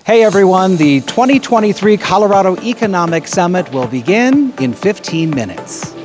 Hey everyone, the 2023 Colorado Economic Summit will begin in 15 minutes.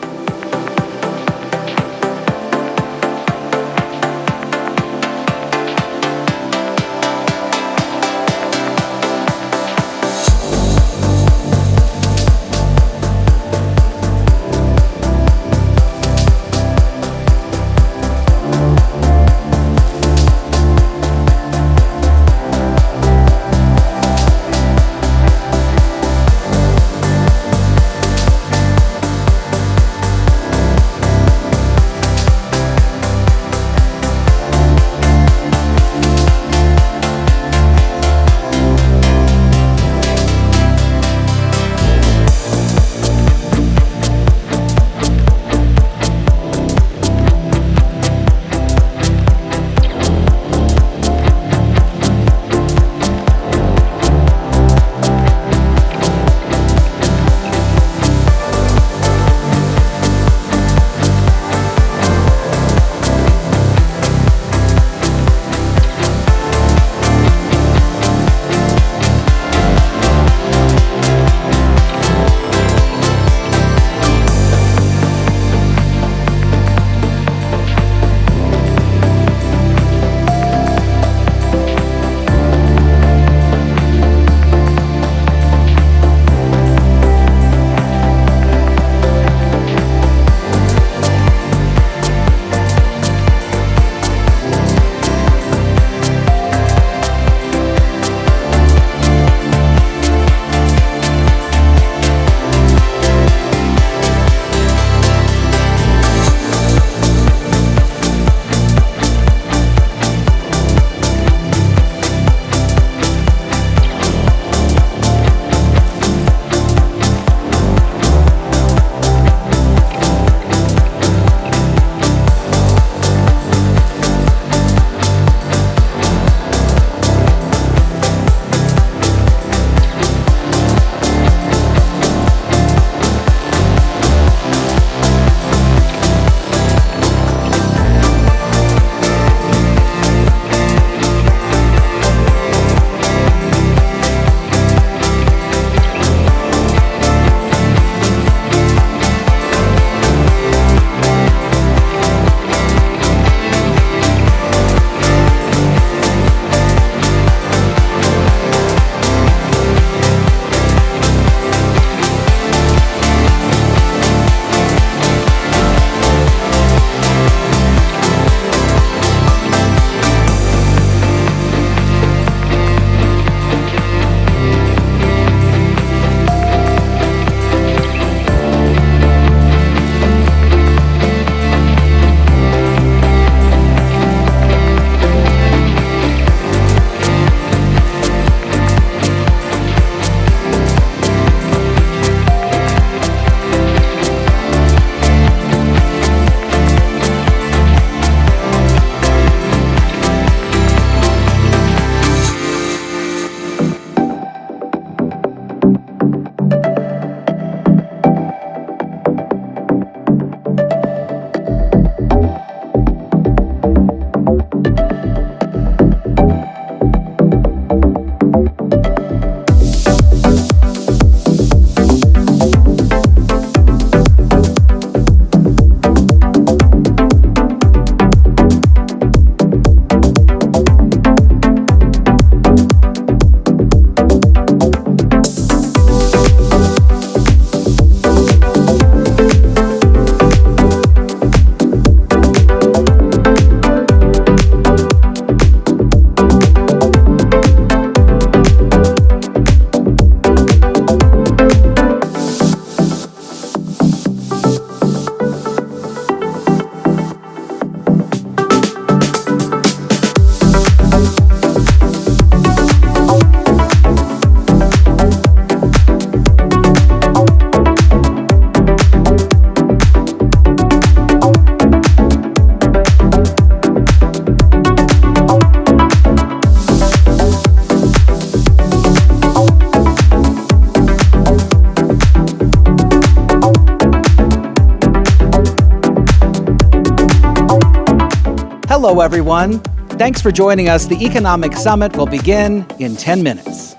Hello, everyone. Thanks for joining us. The Economic Summit will begin in 10 minutes.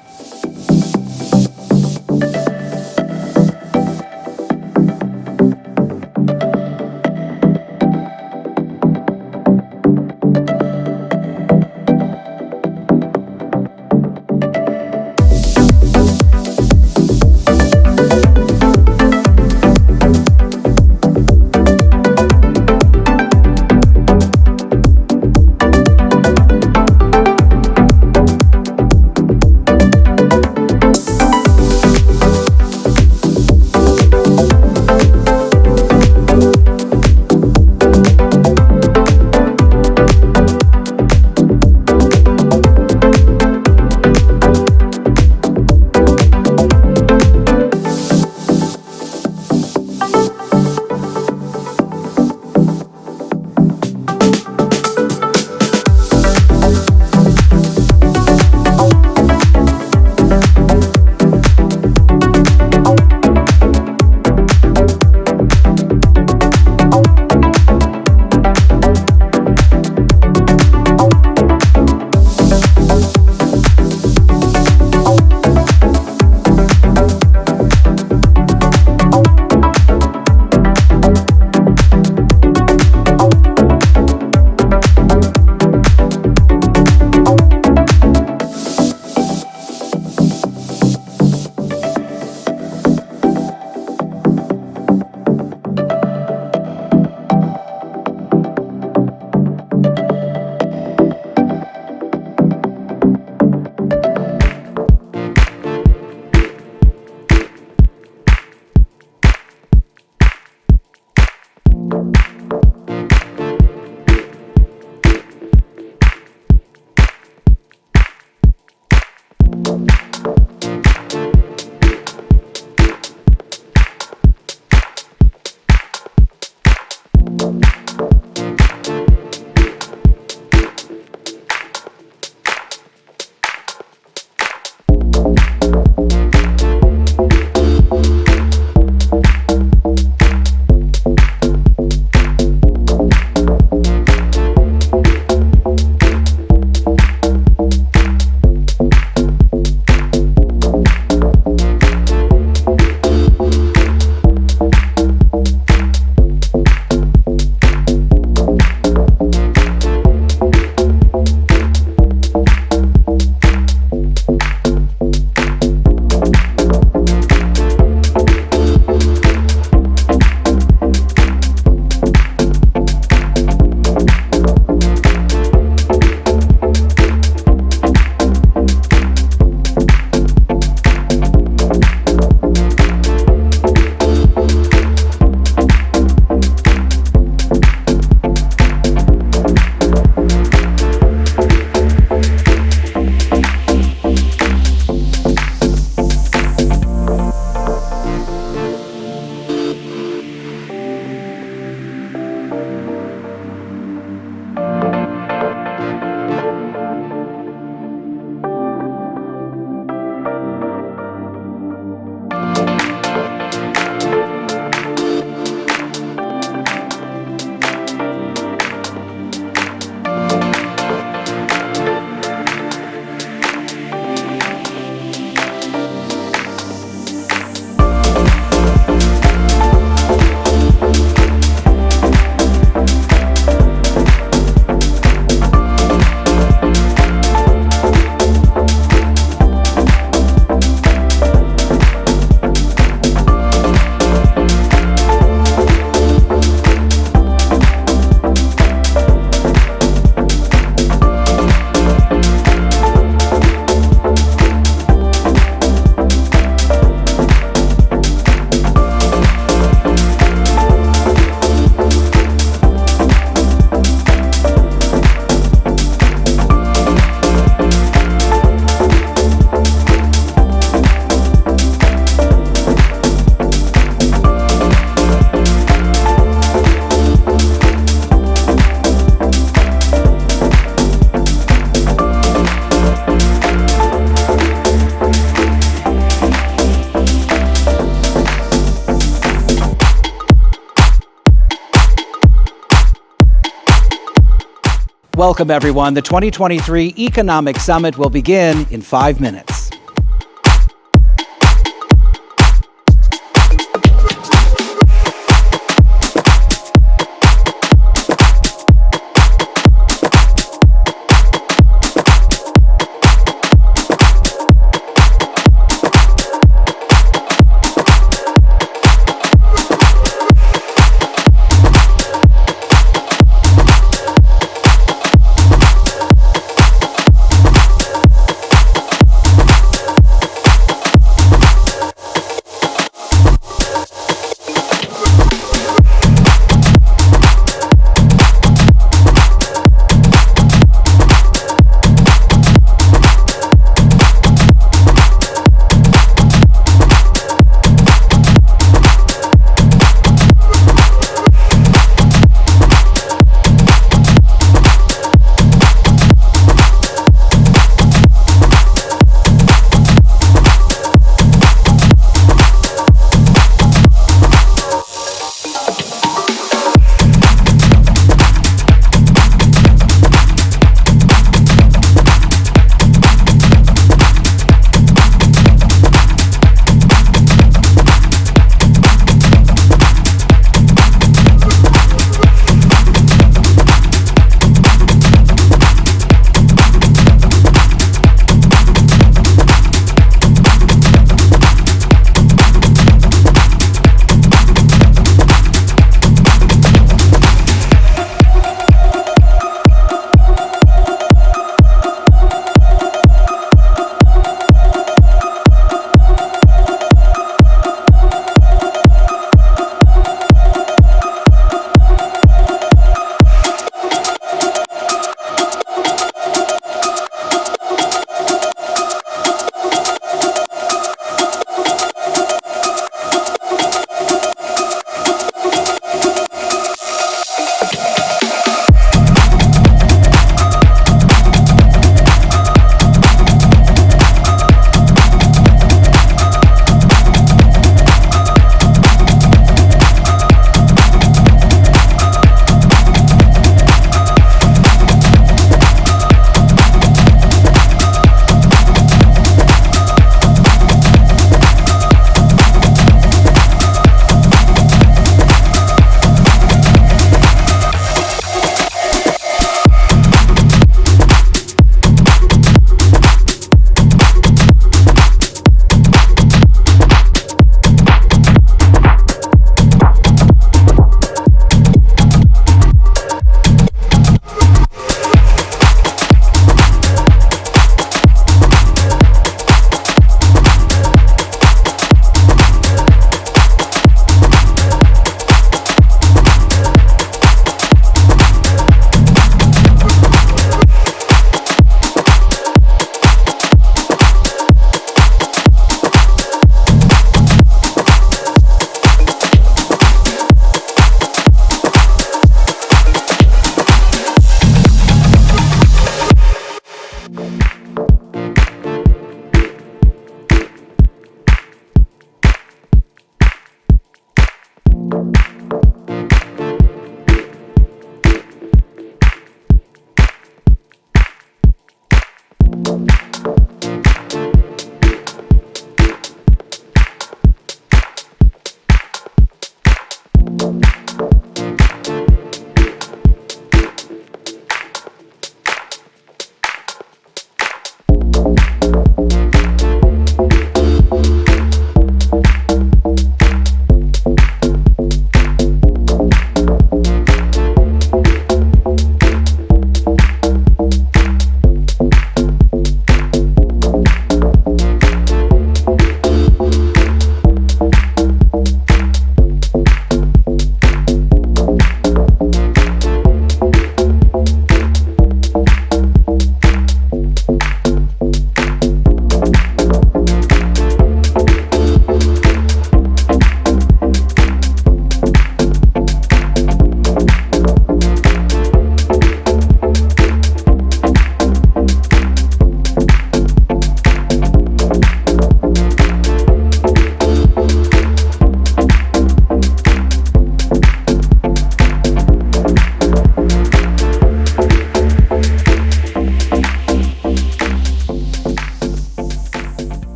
Welcome, everyone. The 2023 Economic Summit will begin in 5 minutes.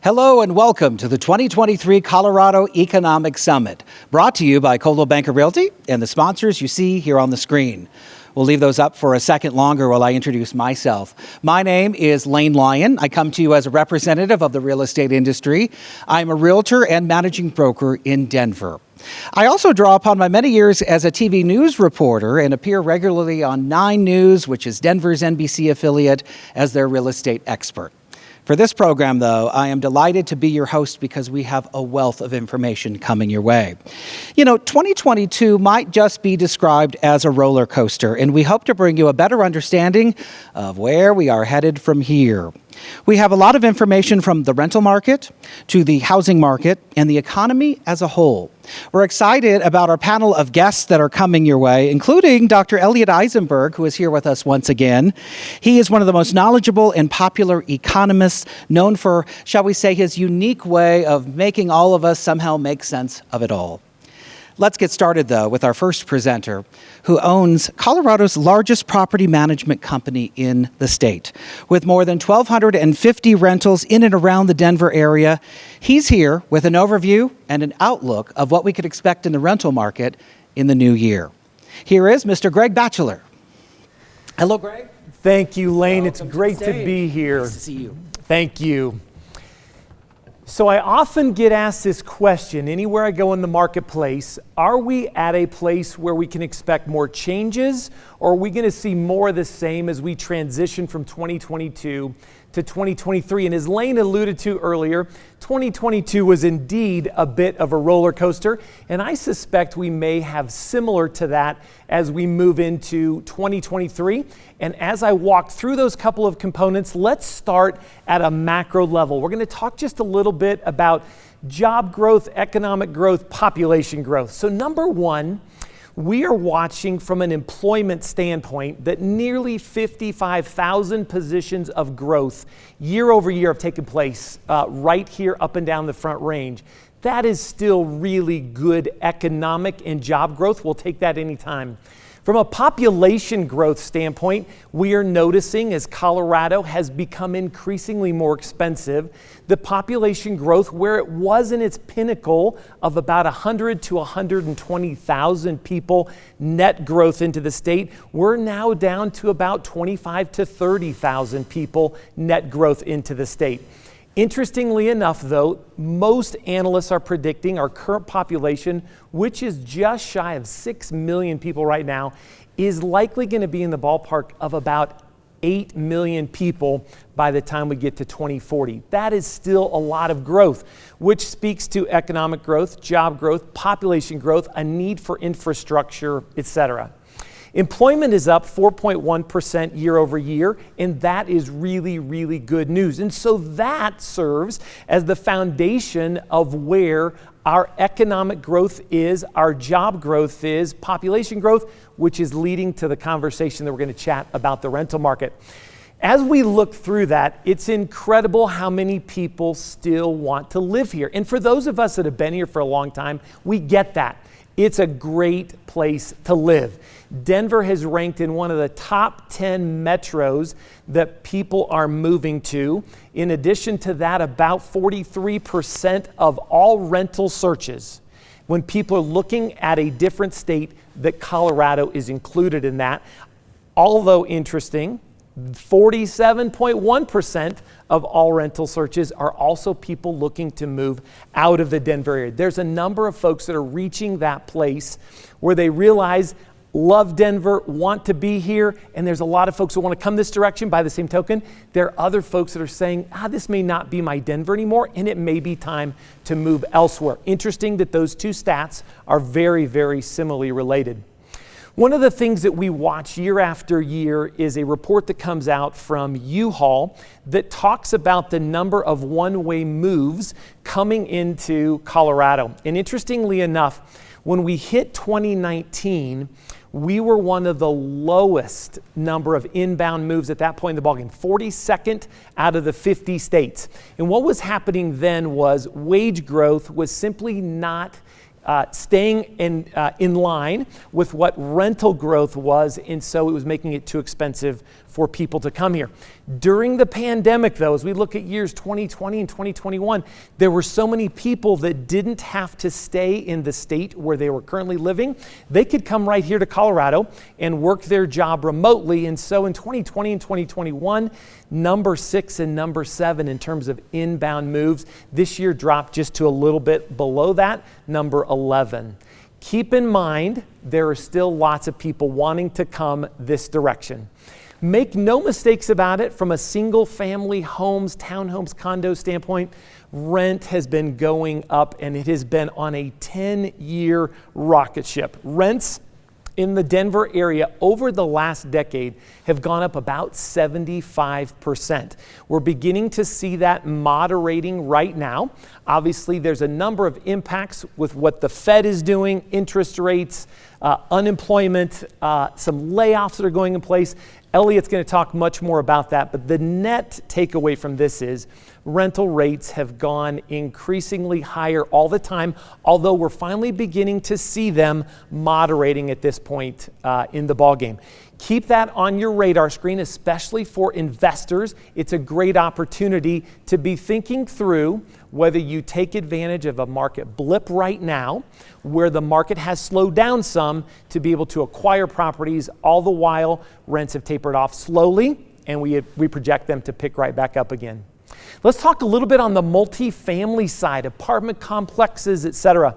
Hello and welcome to the 2023 Colorado Economic Summit, brought to you by Coldwell Banker Realty and the sponsors you see here on the screen. We'll leave those up for a second longer while I introduce myself. My name is Lane Lyon. I come to you as a representative of the real estate industry. I'm a realtor and managing broker in Denver. I also draw upon my many years as a TV news reporter and appear regularly on 9 News, which is Denver's NBC affiliate, as their real estate expert. For this program, though, I am delighted to be your host because we have a wealth of information coming your way. You know, 2022 might just be described as a roller coaster, and we hope to bring you a better understanding of where we are headed from here. We have a lot of information from the rental market to the housing market and the economy as a whole. We're excited about our panel of guests that are coming your way, including Dr. Elliot Eisenberg, who is here with us once again. He is one of the most knowledgeable and popular economists, known for, shall we say, his unique way of making all of us somehow make sense of it all. Let's get started, though, with our first presenter, who owns Colorado's largest property management company in the state. With more than 1,250 rentals in and around the Denver area, he's here with an overview and an outlook of what we could expect in the rental market in the new year. Here is Mr. Greg Bacheller. Hello, Greg. Thank you, Lane. It's great to be here. Nice to see you. Thank you. So I often get asked this question anywhere I go in the marketplace: are we at a place where we can expect more changes, or are we going to see more of the same as we transition from 2022 to 2023? And as Lane alluded to earlier, 2022 was indeed a bit of a roller coaster, and I suspect we may have similar to that as we move into 2023. And as I walk through those couple of components, let's start at a macro level. We're going to talk just a little bit about job growth, economic growth, population growth. So number one, we are watching from an employment standpoint that nearly 55,000 positions of growth year over year have taken place right here up and down the Front Range. That is still really good economic and job growth. We'll take that anytime. From a population growth standpoint, we are noticing as Colorado has become increasingly more expensive, the population growth, where it was in its pinnacle of about 100 to 120,000 people net growth into the state, we're now down to about 25 to 30,000 people net growth into the state. Interestingly enough, though, most analysts are predicting our current population, which is just shy of 6 million people right now, is likely going to be in the ballpark of about 8 million people by the time we get to 2040. That is still a lot of growth, which speaks to economic growth, job growth, population growth, a need for infrastructure, etc. Employment is up 4.1% year over year, and that is really, really good news. And so that serves as the foundation of where our economic growth is, our job growth is, population growth, which is leading to the conversation that we're going to chat about the rental market. As we look through that, it's incredible how many people still want to live here. And for those of us that have been here for a long time, we get that. It's a great place to live. Denver has ranked in one of the top 10 metros that people are moving to. In addition to that, about 43% of all rental searches, when people are looking at a different state, that Colorado is included in that. Although interesting, 47.1% of all rental searches are also people looking to move out of the Denver area. There's a number of folks that are reaching that place where they realize, love Denver, want to be here, and there's a lot of folks who want to come this direction. By the same token, there are other folks that are saying, this may not be my Denver anymore, and it may be time to move elsewhere. Interesting that those two stats are very, very similarly related. One of the things that we watch year after year is a report that comes out from U-Haul that talks about the number of one-way moves coming into Colorado. And interestingly enough, when we hit 2019, we were one of the lowest number of inbound moves at that point in the ballgame, 42nd out of the 50 states. And what was happening then was wage growth was simply not staying in line with what rental growth was, and so it was making it too expensive for people to come here. During the pandemic, though, as we look at years 2020 and 2021, there were so many people that didn't have to stay in the state where they were currently living. They could come right here to Colorado and work their job remotely. And so in 2020 and 2021, number 6 and number 7 in terms of inbound moves. This year dropped just to a little bit below that, number 11. Keep in mind, there are still lots of people wanting to come this direction. Make no mistakes about it, from a single family homes, townhomes, condo standpoint, rent has been going up and it has been on a 10-year rocket ship. Rents in the Denver area over the last decade have gone up about 75%. We're beginning to see that moderating right now. Obviously, there's a number of impacts with what the Fed is doing, interest rates, unemployment, some layoffs that are going in place. Elliot's going to talk much more about that, but the net takeaway from this is rental rates have gone increasingly higher all the time, although we're finally beginning to see them moderating at this point in the ballgame. Keep that on your radar screen, especially for investors. It's a great opportunity to be thinking through whether you take advantage of a market blip right now, where the market has slowed down some, to be able to acquire properties, all the while rents have tapered off slowly, and we project them to pick right back up again. Let's talk a little bit on the multifamily side, apartment complexes, etc.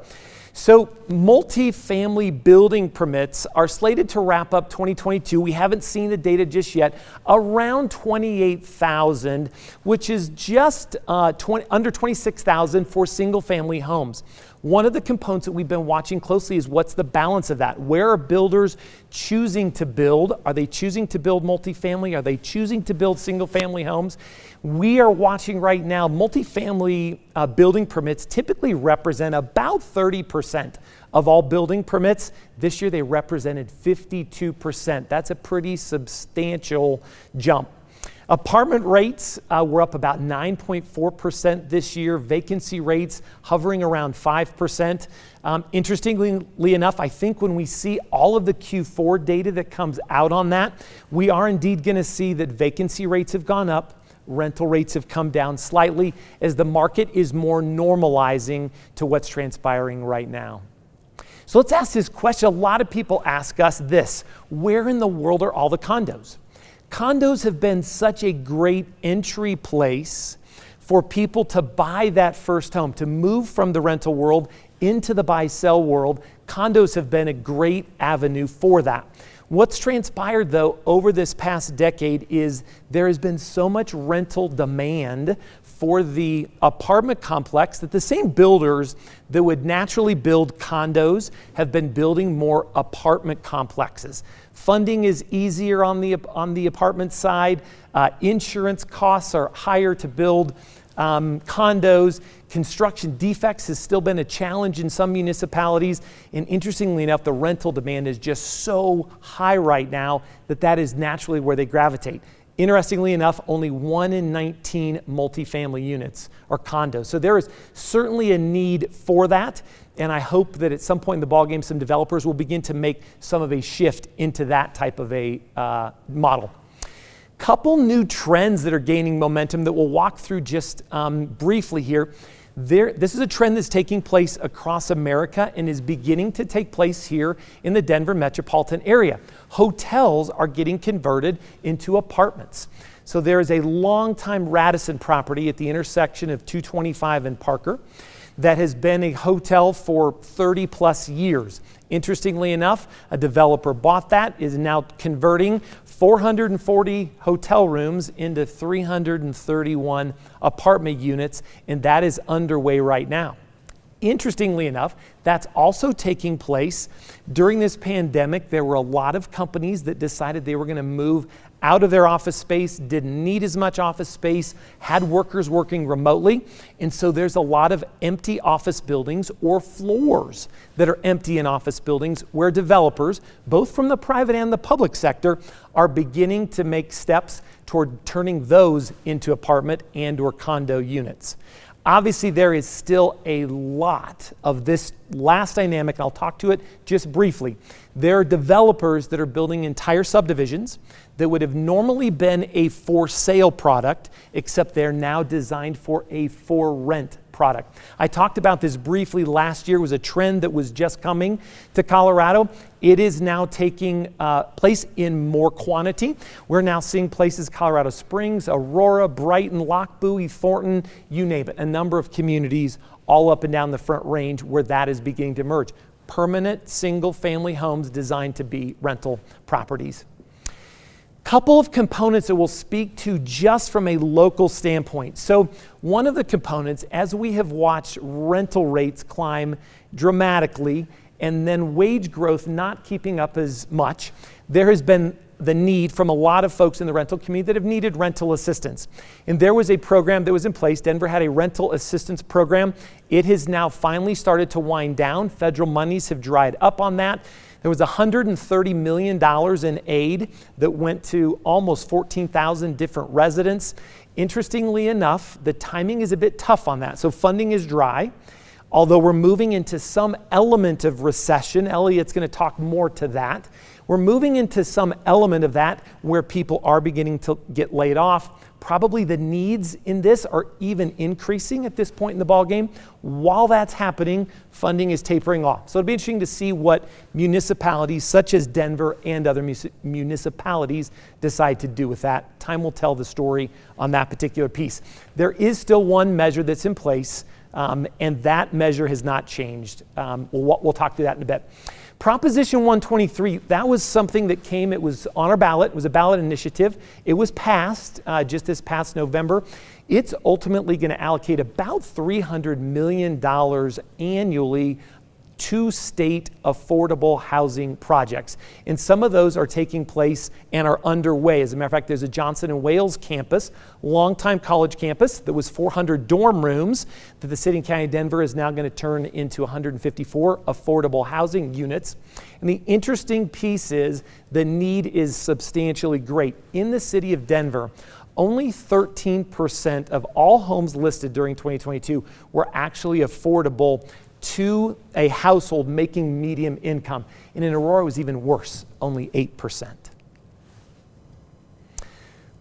So multifamily building permits are slated to wrap up 2022. We haven't seen the data just yet. Around 28,000, which is just under 26,000 for single family homes. One of the components that we've been watching closely is what's the balance of that? Where are builders choosing to build? Are they choosing to build multifamily? Are they choosing to build single family homes? We are watching right now, multifamily building permits typically represent about 30% of all building permits. This year they represented 52%. That's a pretty substantial jump. Apartment rates were up about 9.4% this year. Vacancy rates hovering around 5%. Interestingly enough, I think when we see all of the Q4 data that comes out on that, we are indeed going to see that vacancy rates have gone up. Rental rates have come down slightly as the market is more normalizing to what's transpiring right now. So let's ask this question. A lot of people ask us this: where in the world are all the condos? Condos have been such a great entry place for people to buy that first home, to move from the rental world into the buy-sell world. Condos have been a great avenue for that. What's transpired, though, over this past decade is there has been so much rental demand for the apartment complex that the same builders that would naturally build condos have been building more apartment complexes. Funding is easier on the apartment side. Insurance costs are higher to build condos. Construction defects has still been a challenge in some municipalities. And interestingly enough, the rental demand is just so high right now that is naturally where they gravitate. Interestingly enough, only 1 in 19 multifamily units are condos. So there is certainly a need for that. And I hope that at some point in the ballgame, some developers will begin to make some of a shift into that type of a model. Couple new trends that are gaining momentum that we'll walk through just briefly here. This is a trend that's taking place across America and is beginning to take place here in the Denver metropolitan area. Hotels are getting converted into apartments. So there is a longtime Radisson property at the intersection of 225 and Parker that has been a hotel for 30 plus years. Interestingly enough, a developer bought that, is now converting 440 hotel rooms into 331 apartment units, and that is underway right now. Interestingly enough, that's also taking place during this pandemic. There were a lot of companies that decided they were going to move out of their office space, didn't need as much office space, had workers working remotely. And so there's a lot of empty office buildings or floors that are empty in office buildings where developers, both from the private and the public sector, are beginning to make steps toward turning those into apartment and or condo units. Obviously, there is still a lot of this last dynamic, and I'll talk to it just briefly. There are developers that are building entire subdivisions that would have normally been a for sale product, except they're now designed for a for rent product. I talked about this briefly last year. It was a trend that was just coming to Colorado. It is now taking place in more quantity. We're now seeing places, Colorado Springs, Aurora, Brighton, Lochbuie, Thornton, you name it, a number of communities all up and down the Front Range where that is beginning to emerge. Permanent single-family homes designed to be rental properties. Couple of components that we'll speak to just from a local standpoint. So one of the components, as we have watched rental rates climb dramatically and then wage growth not keeping up as much, there has been the need from a lot of folks in the rental community that have needed rental assistance. And there was a program that was in place. Denver had a rental assistance program. It has now finally started to wind down. Federal monies have dried up on that. There was $130 million in aid that went to almost 14,000 different residents. Interestingly enough, the timing is a bit tough on that. So funding is dry. Although we're moving into some element of recession, Elliot's going to talk more to that. We're moving into some element of that where people are beginning to get laid off. Probably the needs in this are even increasing at this point in the ballgame. While that's happening, funding is tapering off. So it'll be interesting to see what municipalities such as Denver and other municipalities decide to do with that. Time will tell the story on that particular piece. There is still one measure that's in place, and that measure has not changed. We'll talk through that in a bit. Proposition 123, that was something that came, it was on our ballot, it was a ballot initiative. It was passed just this past November. It's ultimately going to allocate about $300 million annually to state affordable housing projects. And some of those are taking place and are underway. As a matter of fact, there's a Johnson & Wales campus, longtime college campus, that was 400 dorm rooms that the city and county of Denver is now going to turn into 154 affordable housing units. And the interesting piece is the need is substantially great. In the city of Denver, only 13% of all homes listed during 2022 were actually affordable to a household making medium income. And in Aurora, it was even worse, only 8%.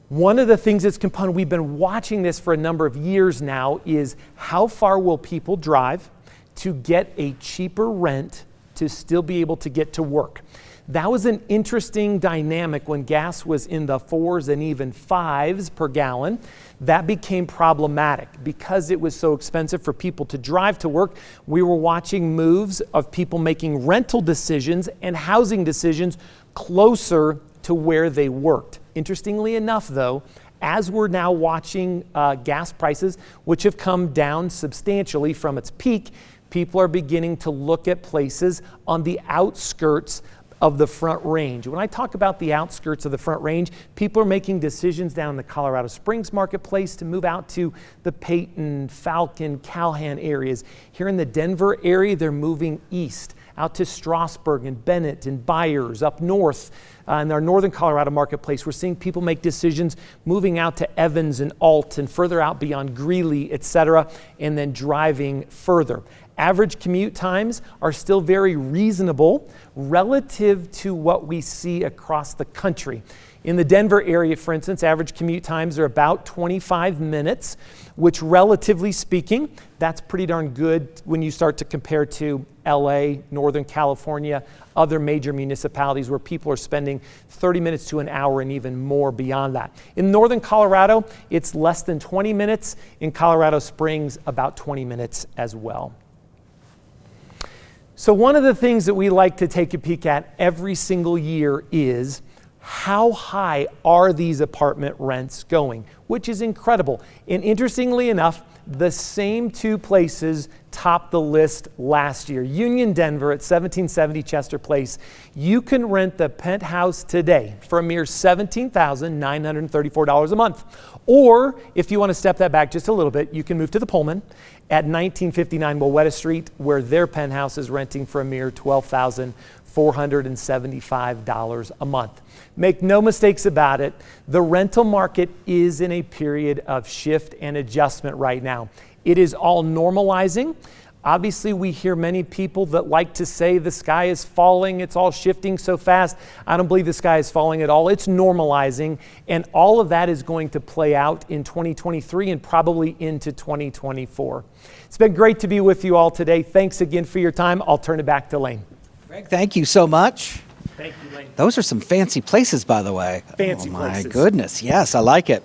One of the things that's component, we've been watching this for a number of years now, is how far will people drive to get a cheaper rent to still be able to get to work? That was an interesting dynamic when gas was in the 4s and even 5s per gallon. That became problematic because it was so expensive for people to drive to work. We were watching moves of people making rental decisions and housing decisions closer to where they worked. Interestingly enough, though, as we're now watching gas prices, which have come down substantially from its peak, people are beginning to look at places on the outskirts of the Front Range. When I talk about the outskirts of the Front Range, people are making decisions down in the Colorado Springs marketplace to move out to the Peyton, Falcon, Calhan areas. Here in the Denver area, they're moving east out to Strasburg and Bennett and Byers, up north in our northern Colorado marketplace. We're seeing people make decisions moving out to Evans and Alt and further out beyond Greeley, etc., and then driving further. Average commute times are still very reasonable relative to what we see across the country. In the Denver area, for instance, average commute times are about 25 minutes, which relatively speaking, that's pretty darn good when you start to compare to LA, Northern California, other major municipalities where people are spending 30 minutes to an hour and even more beyond that. In Northern Colorado, it's less than 20 minutes. In Colorado Springs, about 20 minutes as well. So one of the things that we like to take a peek at every single year is how high are these apartment rents going, which is incredible. And interestingly enough, the same two places topped the list last year. Union Denver at 1770 Chester Place. You can rent the penthouse today for a mere $17,934 a month. Or if you want to step that back just a little bit, you can move to the Pullman at 1959 Wowetta Street, where their penthouse is renting for a mere $12,475 a month. Make no mistakes about it, the rental market is in a period of shift and adjustment right now. It is all normalizing. Obviously, we hear many people that like to say the sky is falling, it's all shifting so fast. I don't believe the sky is falling at all. It's normalizing, and all of that is going to play out in 2023 and probably into 2024. It's been great to be with you all today. Thanks again for your time. I'll turn it back to Lane. Greg, thank you so much. Thank you, Lane. Those are some fancy places, by the way. Fancy My places. goodness. Yes, I like it.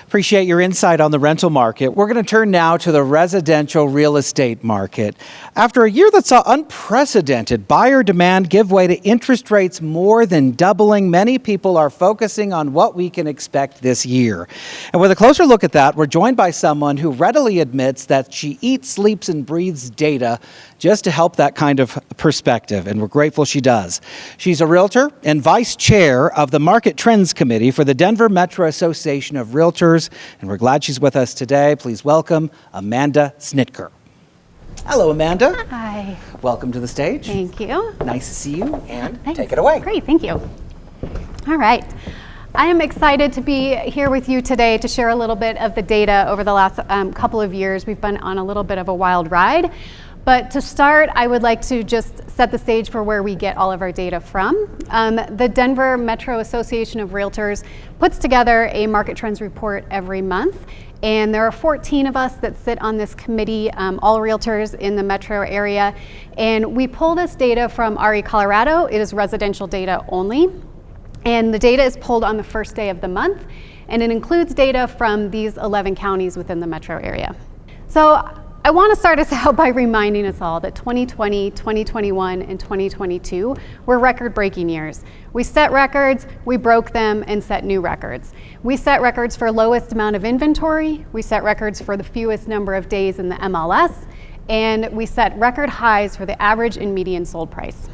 Appreciate your insight on the rental market. We're going to turn now to the residential real estate market. After a year that saw unprecedented buyer demand give way to interest rates more than doubling, many people are focusing on what we can expect this year. And with a closer look at that, we're joined by someone who readily admits that she eats, sleeps, and breathes data just to help that kind of perspective, and we're grateful she does. She's a realtor and vice chair of the Market Trends Committee for the Denver Metro Association of Realtors, and we're glad she's with us today. Please welcome Amanda Snitker. Hello, Amanda. Hi. Welcome to the stage. Thank you. Nice to see you, and Thanks. take it away. Great, thank you. All right. I am excited to be here with you today to share a little bit of the data over the last couple of years. We've been on a little bit of a wild ride. But to start, I would like to just set the stage for where we get all of our data from. The Denver Metro Association of Realtors puts together a market trends report every month. And there are 14 of us that sit on this committee, all realtors in the metro area. And we pull this data from RE Colorado. It is residential data only. And the data is pulled on the first day of the month. And it includes data from these 11 counties within the metro area. So I want to start us out by reminding us all that 2020, 2021, and 2022 were record-breaking years. We set records, we broke them, and set new records. We set records for lowest amount of inventory, we set records for the fewest number of days in the MLS, and we set record highs for the average and median sold price.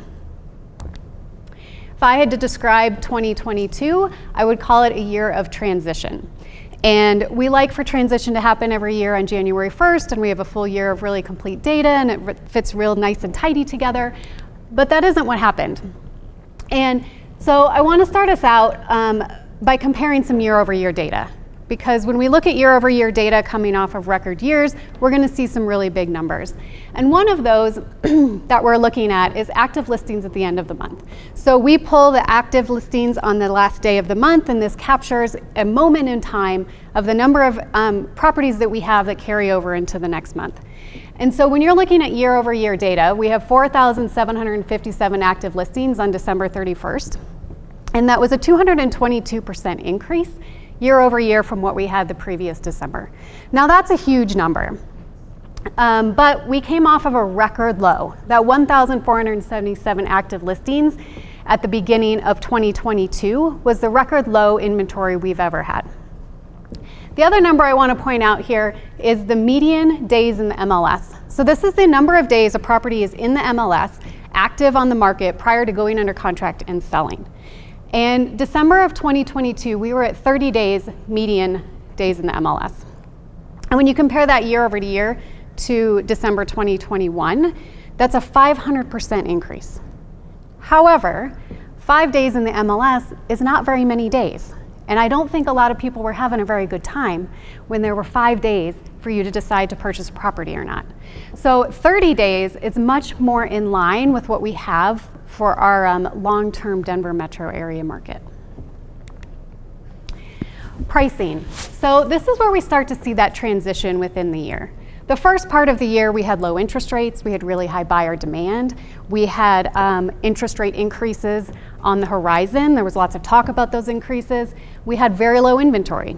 If I had to describe 2022, I would call it a year of transition. And we like for transition to happen every year on January 1st, and we have a full year of really complete data, and it fits real nice and tidy together. But that isn't what happened. And so I want to start us out by comparing some year-over-year data. Because when we look at year-over-year data coming off of record years, we're going to see some really big numbers. And one of those that we're looking at is active listings at the end of the month. So we pull the active listings on the last day of the month, and this captures a moment in time of the number of properties that we have that carry over into the next month. And so when you're looking at year-over-year data, we have 4,757 active listings on December 31st. And that was a 222% increase year over year from what we had the previous December. Now that's a huge number, but we came off of a record low. That 1,477 active listings at the beginning of 2022 was the record low inventory we've ever had. The other number I want to point out here is the median days in the MLS. So this is the number of days a property is in the MLS, active on the market prior to going under contract and selling. And December of 2022, we were at 30 days median days in the MLS. And when you compare that year over year to December 2021, that's a 500% increase. However, 5 days in the MLS is not very many days. And I don't think a lot of people were having a very good time when there were 5 days for you to decide to purchase a property or not. So 30 days is much more in line with what we have for our long-term Denver metro area market. Pricing. So this is where we start to see that transition within the year. The first part of the year, we had low interest rates, we had really high buyer demand, we had interest rate increases on the horizon. There was lots of talk about those increases. We had very low inventory.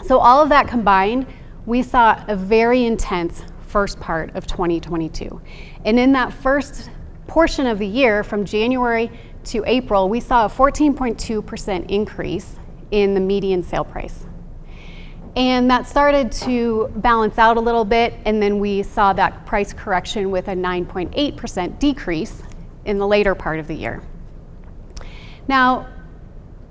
So all of that combined, we saw a very intense first part of 2022. And in that first portion of the year, from January to April, we saw a 14.2% increase in the median sale price. And that started to balance out a little bit, and then we saw that price correction with a 9.8% decrease in the later part of the year. Now,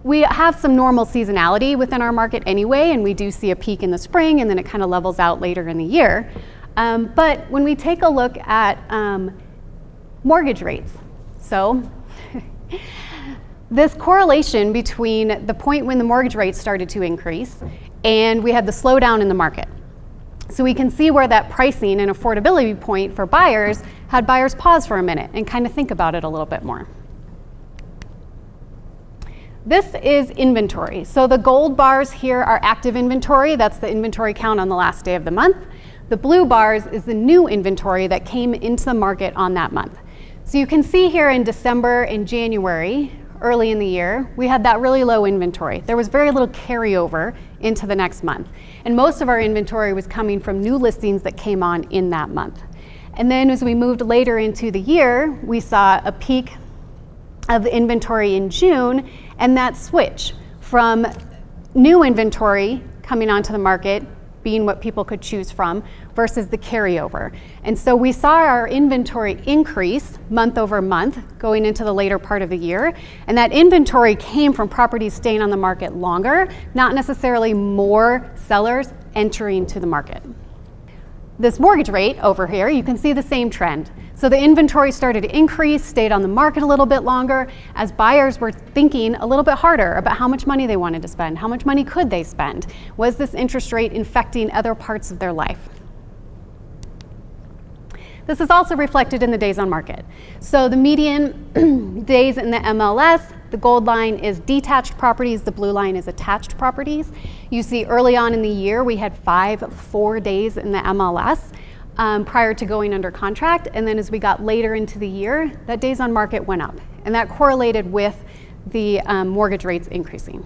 we have some normal seasonality within our market anyway, and we do see a peak in the spring, and then it kind of levels out later in the year. But when we take a look at mortgage rates, so this correlation between the point when the mortgage rates started to increase and we had the slowdown in the market. So we can see where that pricing and affordability point for buyers had buyers pause for a minute and kind of think about it a little bit more. This is inventory. So the gold bars here are active inventory. That's the inventory count on the last day of the month. The blue bars is the new inventory that came into the market on that month. So you can see here in December and January, early in the year, we had that really low inventory. There was very little carryover into the next month. And most of our inventory was coming from new listings that came on in that month. And then as we moved later into the year, we saw a peak of the inventory in June, and that switch from new inventory coming onto the market being what people could choose from versus the carryover. And so we saw our inventory increase month over month going into the later part of the year. And that inventory came from properties staying on the market longer, not necessarily more sellers entering to the market. This mortgage rate over here, you can see the same trend. So the inventory started to increase, stayed on the market a little bit longer as buyers were thinking a little bit harder about how much money they wanted to spend. How much money could they spend? Was this interest rate infecting other parts of their life? This is also reflected in the days on market. So the median days in the MLS, the gold line is detached properties, the blue line is attached properties. You see early on in the year, we had 4 days in the MLS prior to going under contract. And then as we got later into the year, that days on market went up. And that correlated with the mortgage rates increasing.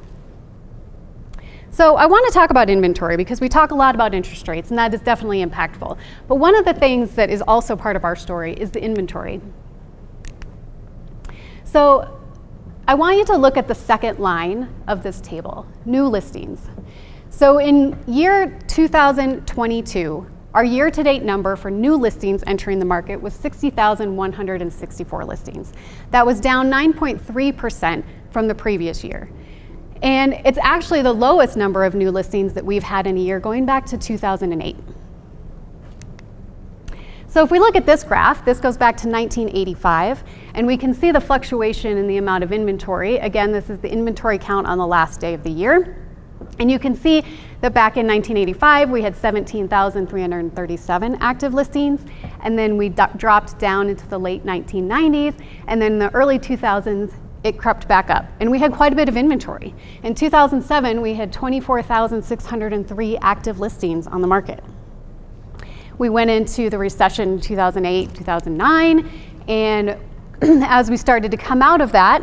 So I want to talk about inventory because we talk a lot about interest rates, and that is definitely impactful. But one of the things that is also part of our story is the inventory. So I want you to look at the second line of this table, new listings. So in year 2022, our year-to-date number for new listings entering the market was 60,164 listings. That was down 9.3% from the previous year. And it's actually the lowest number of new listings that we've had in a year going back to 2008. So if we look at this graph, this goes back to 1985, and we can see the fluctuation in the amount of inventory. Again, this is the inventory count on the last day of the year. And you can see that back in 1985, we had 17,337 active listings, and then we dropped down into the late 1990s, and then in the early 2000s, it crept back up. And we had quite a bit of inventory. In 2007, we had 24,603 active listings on the market. We went into the recession in 2008, 2009, and as we started to come out of that,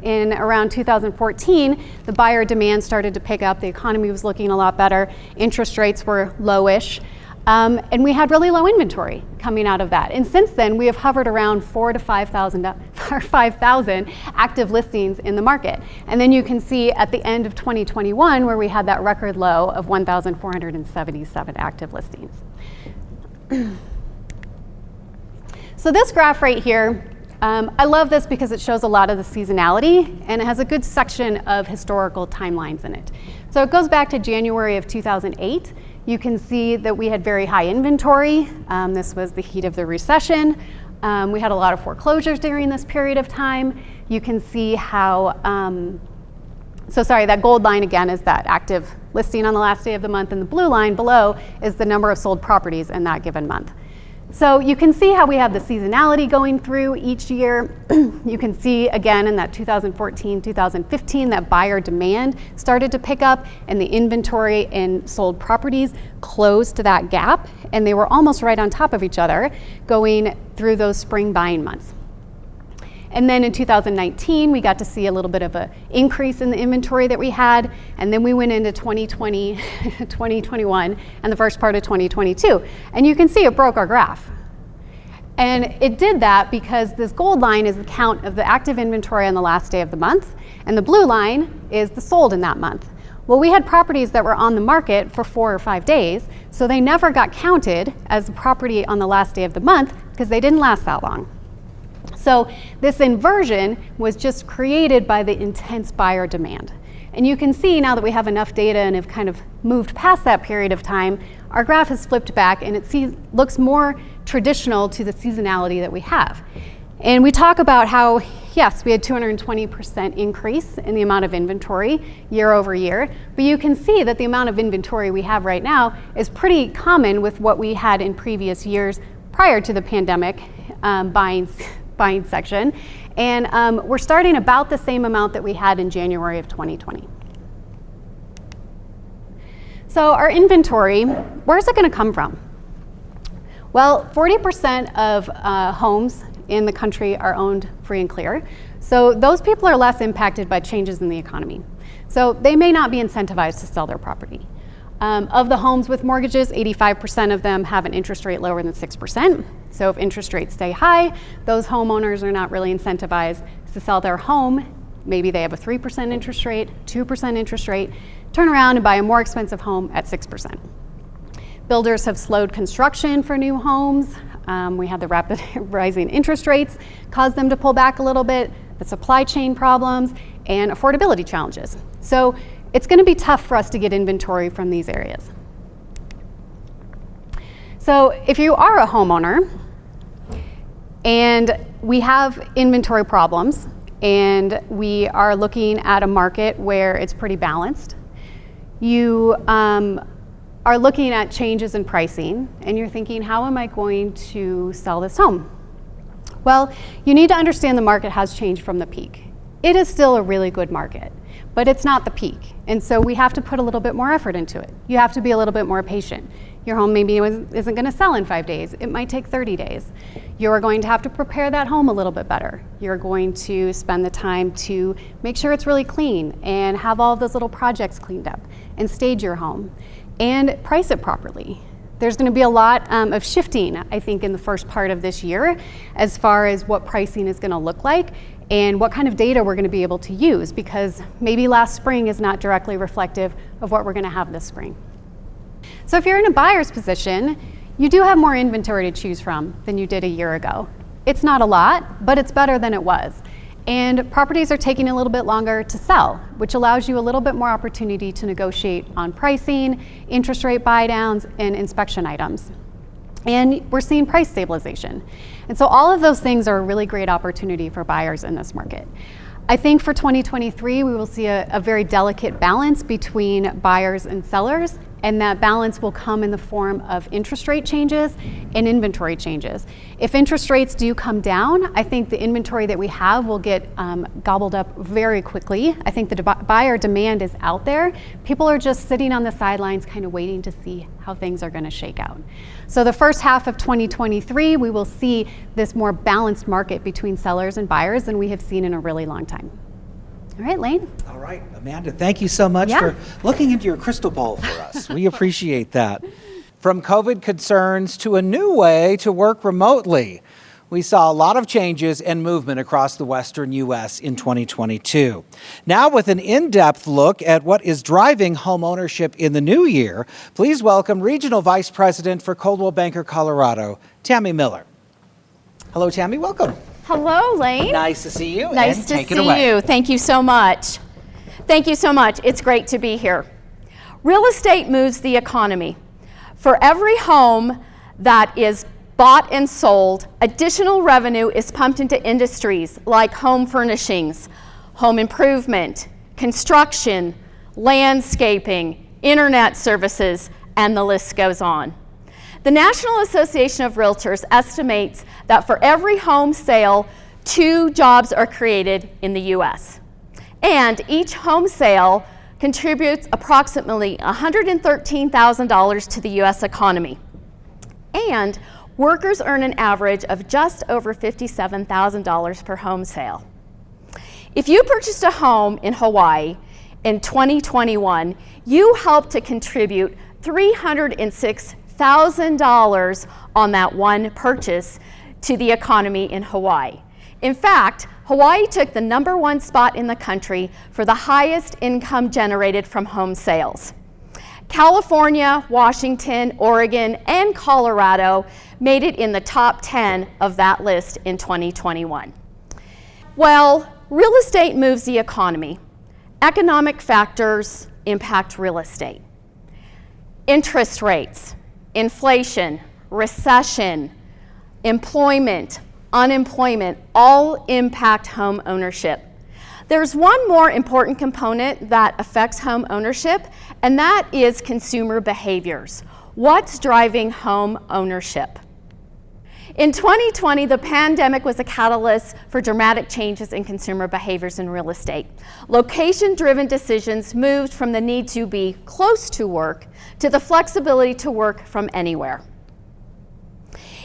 in around 2014, the buyer demand started to pick up. The economy was looking a lot better. Interest rates were lowish. And we had really low inventory coming out of that. And since then, we have hovered around 4,000 to 5,000 active listings in the market. And then you can see at the end of 2021, where we had that record low of 1,477 active listings. So this graph right here, I love this because it shows a lot of the seasonality, and it has a good section of historical timelines in it. So it goes back to January of 2008. You can see that we had very high inventory. This was the heat of the recession. We had a lot of foreclosures during this period of time. You can see how, that gold line again is that active listing on the last day of the month, and the blue line below is the number of sold properties in that given month. So you can see how we have the seasonality going through each year. You can see again in that 2014, 2015, that buyer demand started to pick up, and the inventory and sold properties closed that gap, and they were almost right on top of each other going through those spring buying months. And then in 2019, we got to see a little bit of an increase in the inventory that we had. And then we went into 2020, 2021, and the first part of 2022. And you can see it broke our graph. And it did that because this gold line is the count of the active inventory on the last day of the month. And the blue line is the sold in that month. Well, we had properties that were on the market for 4 or 5 days, so they never got counted as a property on the last day of the month because they didn't last that long. So this inversion was just created by the intense buyer demand. And you can see now that we have enough data and have kind of moved past that period of time, our graph has flipped back and it looks more traditional to the seasonality that we have. And we talk about how, yes, we had 220% increase in the amount of inventory year over year, but you can see that the amount of inventory we have right now is pretty common with what we had in previous years prior to the pandemic buying section. And we're starting about the same amount that we had in January of 2020. So our inventory, where's it going to come from? Well, 40% of homes in the country are owned free and clear. So those people are less impacted by changes in the economy. So they may not be incentivized to sell their property. Of the homes with mortgages, 85% of them have an interest rate lower than 6%. So if interest rates stay high, those homeowners are not really incentivized to sell their home. Maybe they have a 3% interest rate, 2% interest rate, turn around and buy a more expensive home at 6%. Builders have slowed construction for new homes. We had the rapid rising interest rates caused them to pull back a little bit, the supply chain problems, and affordability challenges. So it's going to be tough for us to get inventory from these areas. So if you are a homeowner and we have inventory problems and we are looking at a market where it's pretty balanced, you are looking at changes in pricing and you're thinking, how am I going to sell this home? Well, you need to understand the market has changed from the peak. It is still a really good market, but it's not the peak. And so we have to put a little bit more effort into it. You have to be a little bit more patient. Your home maybe isn't going to sell in 5 days. It might take 30 days. You're going to have to prepare that home a little bit better. You're going to spend the time to make sure it's really clean and have all of those little projects cleaned up and stage your home and price it properly. There's going to be a lot of shifting, I think, in the first part of this year as far as what pricing is going to look like and what kind of data we're going to be able to use, because maybe last spring is not directly reflective of what we're going to have this spring. So if you're in a buyer's position, you do have more inventory to choose from than you did a year ago. It's not a lot, but it's better than it was. And properties are taking a little bit longer to sell, which allows you a little bit more opportunity to negotiate on pricing, interest rate buy downs, and inspection items. And we're seeing price stabilization. And so all of those things are a really great opportunity for buyers in this market. I think for 2023, we will see a very delicate balance between buyers and sellers, and that balance will come in the form of interest rate changes and inventory changes. If interest rates do come down, I think the inventory that we have will get gobbled up very quickly. I think the buyer demand is out there. People are just sitting on the sidelines kind of waiting to see how things are going to shake out. So the first half of 2023, we will see this more balanced market between sellers and buyers than we have seen in a really long time. All right, Lane. All right, Amanda, thank you so much for looking into your crystal ball for us. We appreciate that. From COVID concerns to a new way to work remotely, we saw a lot of changes and movement across the Western U.S. in 2022. Now, with an in-depth look at what is driving home ownership in the new year, please welcome Regional Vice President for Coldwell Banker Colorado, Tammy Miller. Hello, Tammy. Welcome. Hello, Lane. Nice to see you. Nice to see you. Thank you so much. Thank you so much. It's great to be here. Real estate moves the economy. For every home that is bought and sold, additional revenue is pumped into industries like home furnishings, home improvement, construction, landscaping, internet services, and the list goes on. The National Association of Realtors estimates that for every home sale, 2 jobs are created in the U.S. And each home sale contributes approximately $113,000 to the U.S. economy. And workers earn an average of just over $57,000 per home sale. If you purchased a home in Hawaii in 2021, you helped to contribute $306,000 on that one purchase to the economy in Hawaii. In fact, Hawaii took the #1 spot in the country for the highest income generated from home sales. California, Washington, Oregon, and Colorado made it in the top 10 of that list in 2021. Well, real estate moves the economy. Economic factors impact real estate. Interest rates, inflation, recession, employment, unemployment all impact home ownership. There's one more important component that affects home ownership, and that is consumer behaviors. What's driving home ownership? In 2020, the pandemic was a catalyst for dramatic changes in consumer behaviors in real estate. Location-driven decisions moved from the need to be close to work to the flexibility to work from anywhere.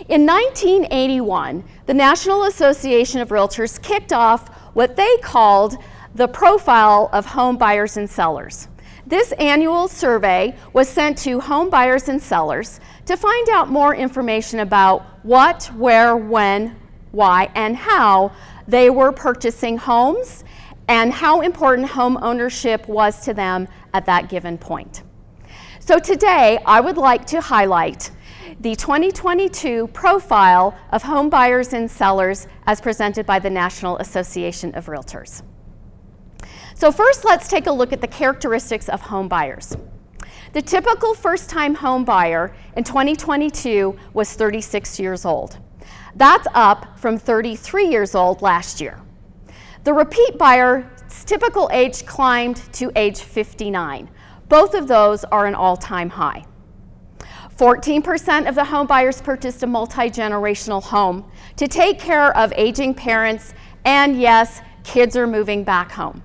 In 1981, the National Association of Realtors kicked off what they called the Profile of Home Buyers and Sellers. This annual survey was sent to home buyers and sellers to find out more information about what, where, when, why, and how they were purchasing homes and how important home ownership was to them at that given point. So today, I would like to highlight the 2022 Profile of Home Buyers and Sellers as presented by the National Association of Realtors. So first, let's take a look at the characteristics of home buyers. The typical first-time home buyer in 2022 was 36 years old. That's up from 33 years old last year. The repeat buyer's typical age climbed to age 59. Both of those are an all-time high. 14% of the home buyers purchased a multi-generational home to take care of aging parents, and yes, kids are moving back home.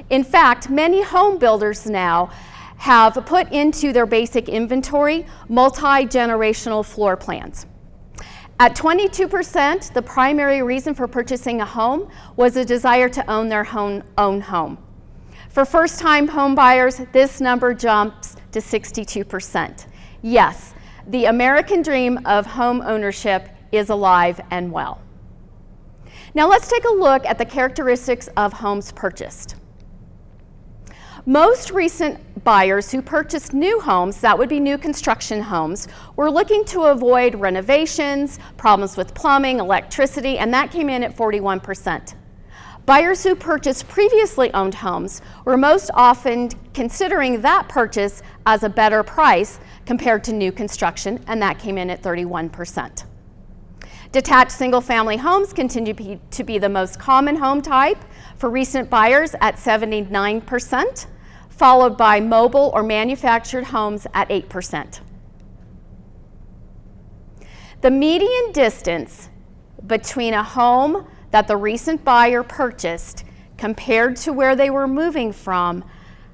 In fact, many home builders now have put into their basic inventory multi-generational floor plans. At 22%, the primary reason for purchasing a home was a desire to own their own home. For first-time home buyers, this number jumps to 62%. Yes, the American dream of home ownership is alive and well. Now let's take a look at the characteristics of homes purchased. Most recent buyers who purchased new homes, that would be new construction homes, were looking to avoid renovations, problems with plumbing, electricity, and that came in at 41%. Buyers who purchased previously owned homes were most often considering that purchase as a better price compared to new construction, and that came in at 31%. Detached single-family homes continue to be the most common home type for recent buyers at 79%, followed by mobile or manufactured homes at 8%. The median distance between a home that the recent buyer purchased compared to where they were moving from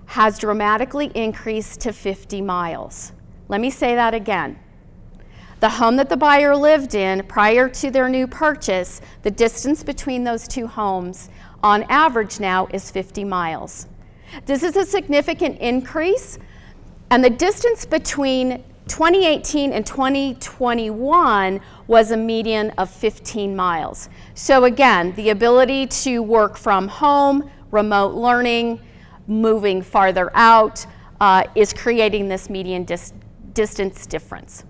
has dramatically increased to 50 miles. Let me say that again. The home that the buyer lived in prior to their new purchase, the distance between those two homes on average now is 50 miles. This is a significant increase, and the distance between 2018 and 2021 was a median of 15 miles. So again, the ability to work from home, remote learning, moving farther out is creating this median distance difference.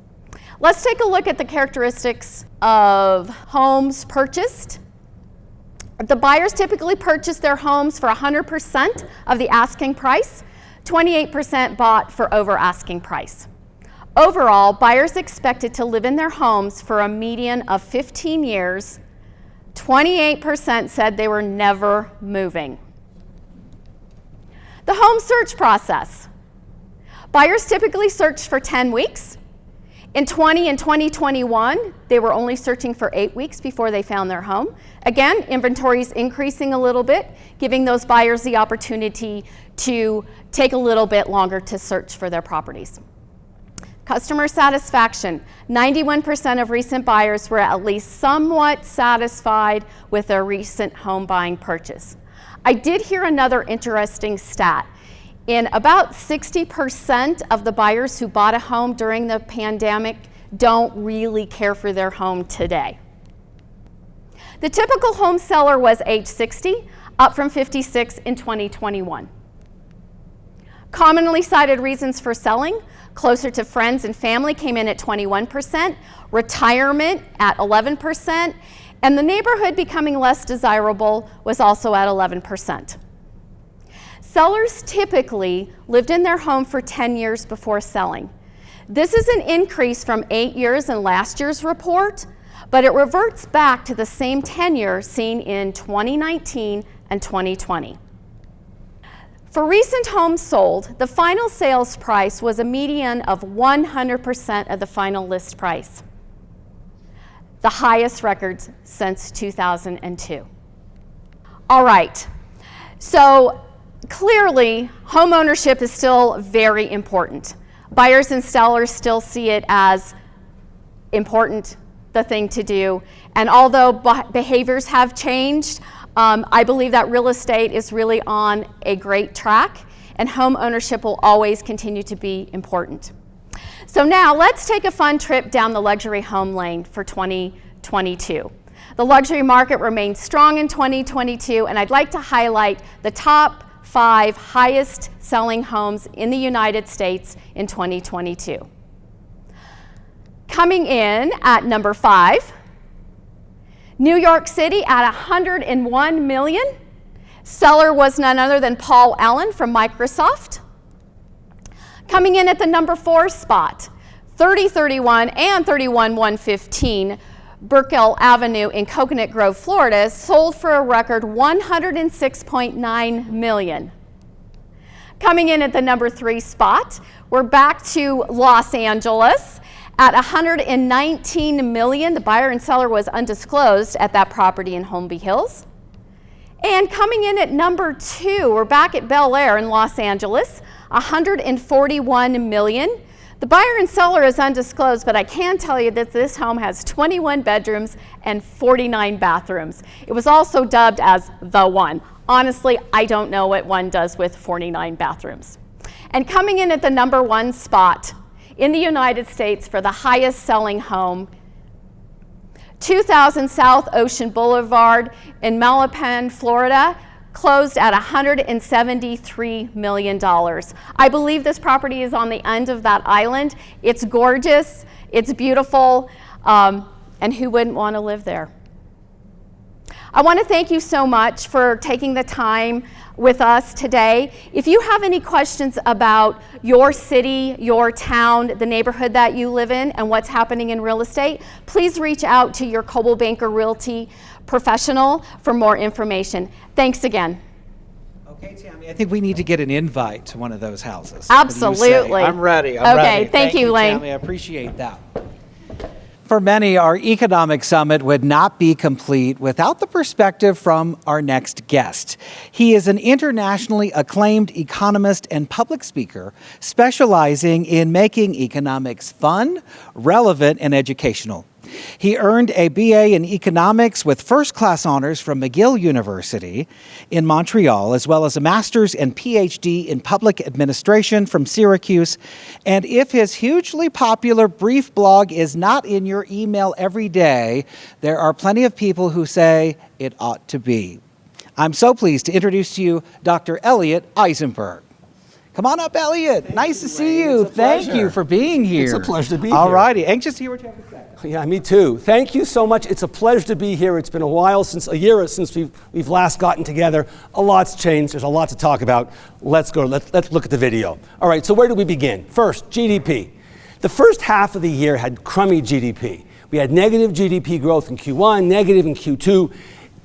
Let's take a look at the characteristics of homes purchased. The buyers typically purchase their homes for 100% of the asking price. 28% bought for over asking price. Overall, buyers expected to live in their homes for a median of 15 years. 28% said they were never moving. The home search process. Buyers typically search for 10 weeks. In 2021, they were only searching for 8 weeks before they found their home. Again, inventory is increasing a little bit, giving those buyers the opportunity to take a little bit longer to search for their properties. Customer satisfaction. 91% of recent buyers were at least somewhat satisfied with their recent home buying purchase. I did hear another interesting stat. In about 60% of the buyers who bought a home during the pandemic don't really care for their home today. The typical home seller was age 60, up from 56 in 2021. Commonly cited reasons for selling: closer to friends and family came in at 21%, retirement at 11%, and the neighborhood becoming less desirable was also at 11%. Sellers typically lived in their home for 10 years before selling. This is an increase from 8 years in last year's report, but it reverts back to the same tenure seen in 2019 and 2020. For recent homes sold, the final sales price was a median of 100% of the final list price, the highest records since 2002. All right, so clearly, homeownership is still very important. Buyers and sellers still see it as important, the thing to do. And although behaviors have changed, I believe that real estate is really on a great track, and home ownership will always continue to be important. So now let's take a fun trip down the luxury home lane for 2022. The luxury market remains strong in 2022, and I'd like to highlight the top 5 highest selling homes in the United States in 2022. Coming in at number 5, New York City at $101 million. Seller was none other than Paul Allen from Microsoft. Coming in at the number 4 spot, 3031 and 31115 Burkell Avenue in Coconut Grove, Florida, sold for a record $106.9 million. Coming in at the number 3 spot, we're back to Los Angeles at $119 million. The buyer and seller was undisclosed at that property in Holmby Hills. And coming in at number 2, we're back at Bel Air in Los Angeles, $141 million. The buyer and seller is undisclosed, but I can tell you that this home has 21 bedrooms and 49 bathrooms. It was also dubbed as the one. Honestly, I don't know what one does with 49 bathrooms. And coming in at the number 1 spot in the United States for the highest selling home, 2000 South Ocean Boulevard in Malapan, Florida, closed at $173 million. I believe this property is on the end of that island. It's gorgeous, it's beautiful, and who wouldn't want to live there? I want to thank you so much for taking the time with us today. If you have any questions about your city, your town, the neighborhood that you live in, and what's happening in real estate, please reach out to your Coldwell Banker Realty professional for more information. Thanks again. Okay, Tammy, I think we need to get an invite to one of those houses. Absolutely. I'm ready. I'm ready. Okay, thank you, Lane. Tammy, I appreciate that. For many, our economic summit would not be complete without the perspective from our next guest. He is an internationally acclaimed economist and public speaker specializing in making economics fun, relevant, and educational. He earned a BA in economics with first-class honors from McGill University in Montreal, as well as a master's and Ph.D. in public administration from Syracuse. And if his hugely popular brief blog is not in your email every day, there are plenty of people who say it ought to be. I'm so pleased to introduce to you Dr. Elliot Eisenberg. Come on up, Elliot. Nice to see you. Thank you for being here. It's a pleasure to be here. All righty. Anxious to hear what you have to say. Yeah, me too. Thank you so much. It's a pleasure to be here. It's been a year since we've last gotten together. A lot's changed. There's a lot to talk about. Let's go. Let's look at the video. All right, so where do we begin? First, GDP. The first half of the year had crummy GDP. We had negative GDP growth in Q1, negative in Q2.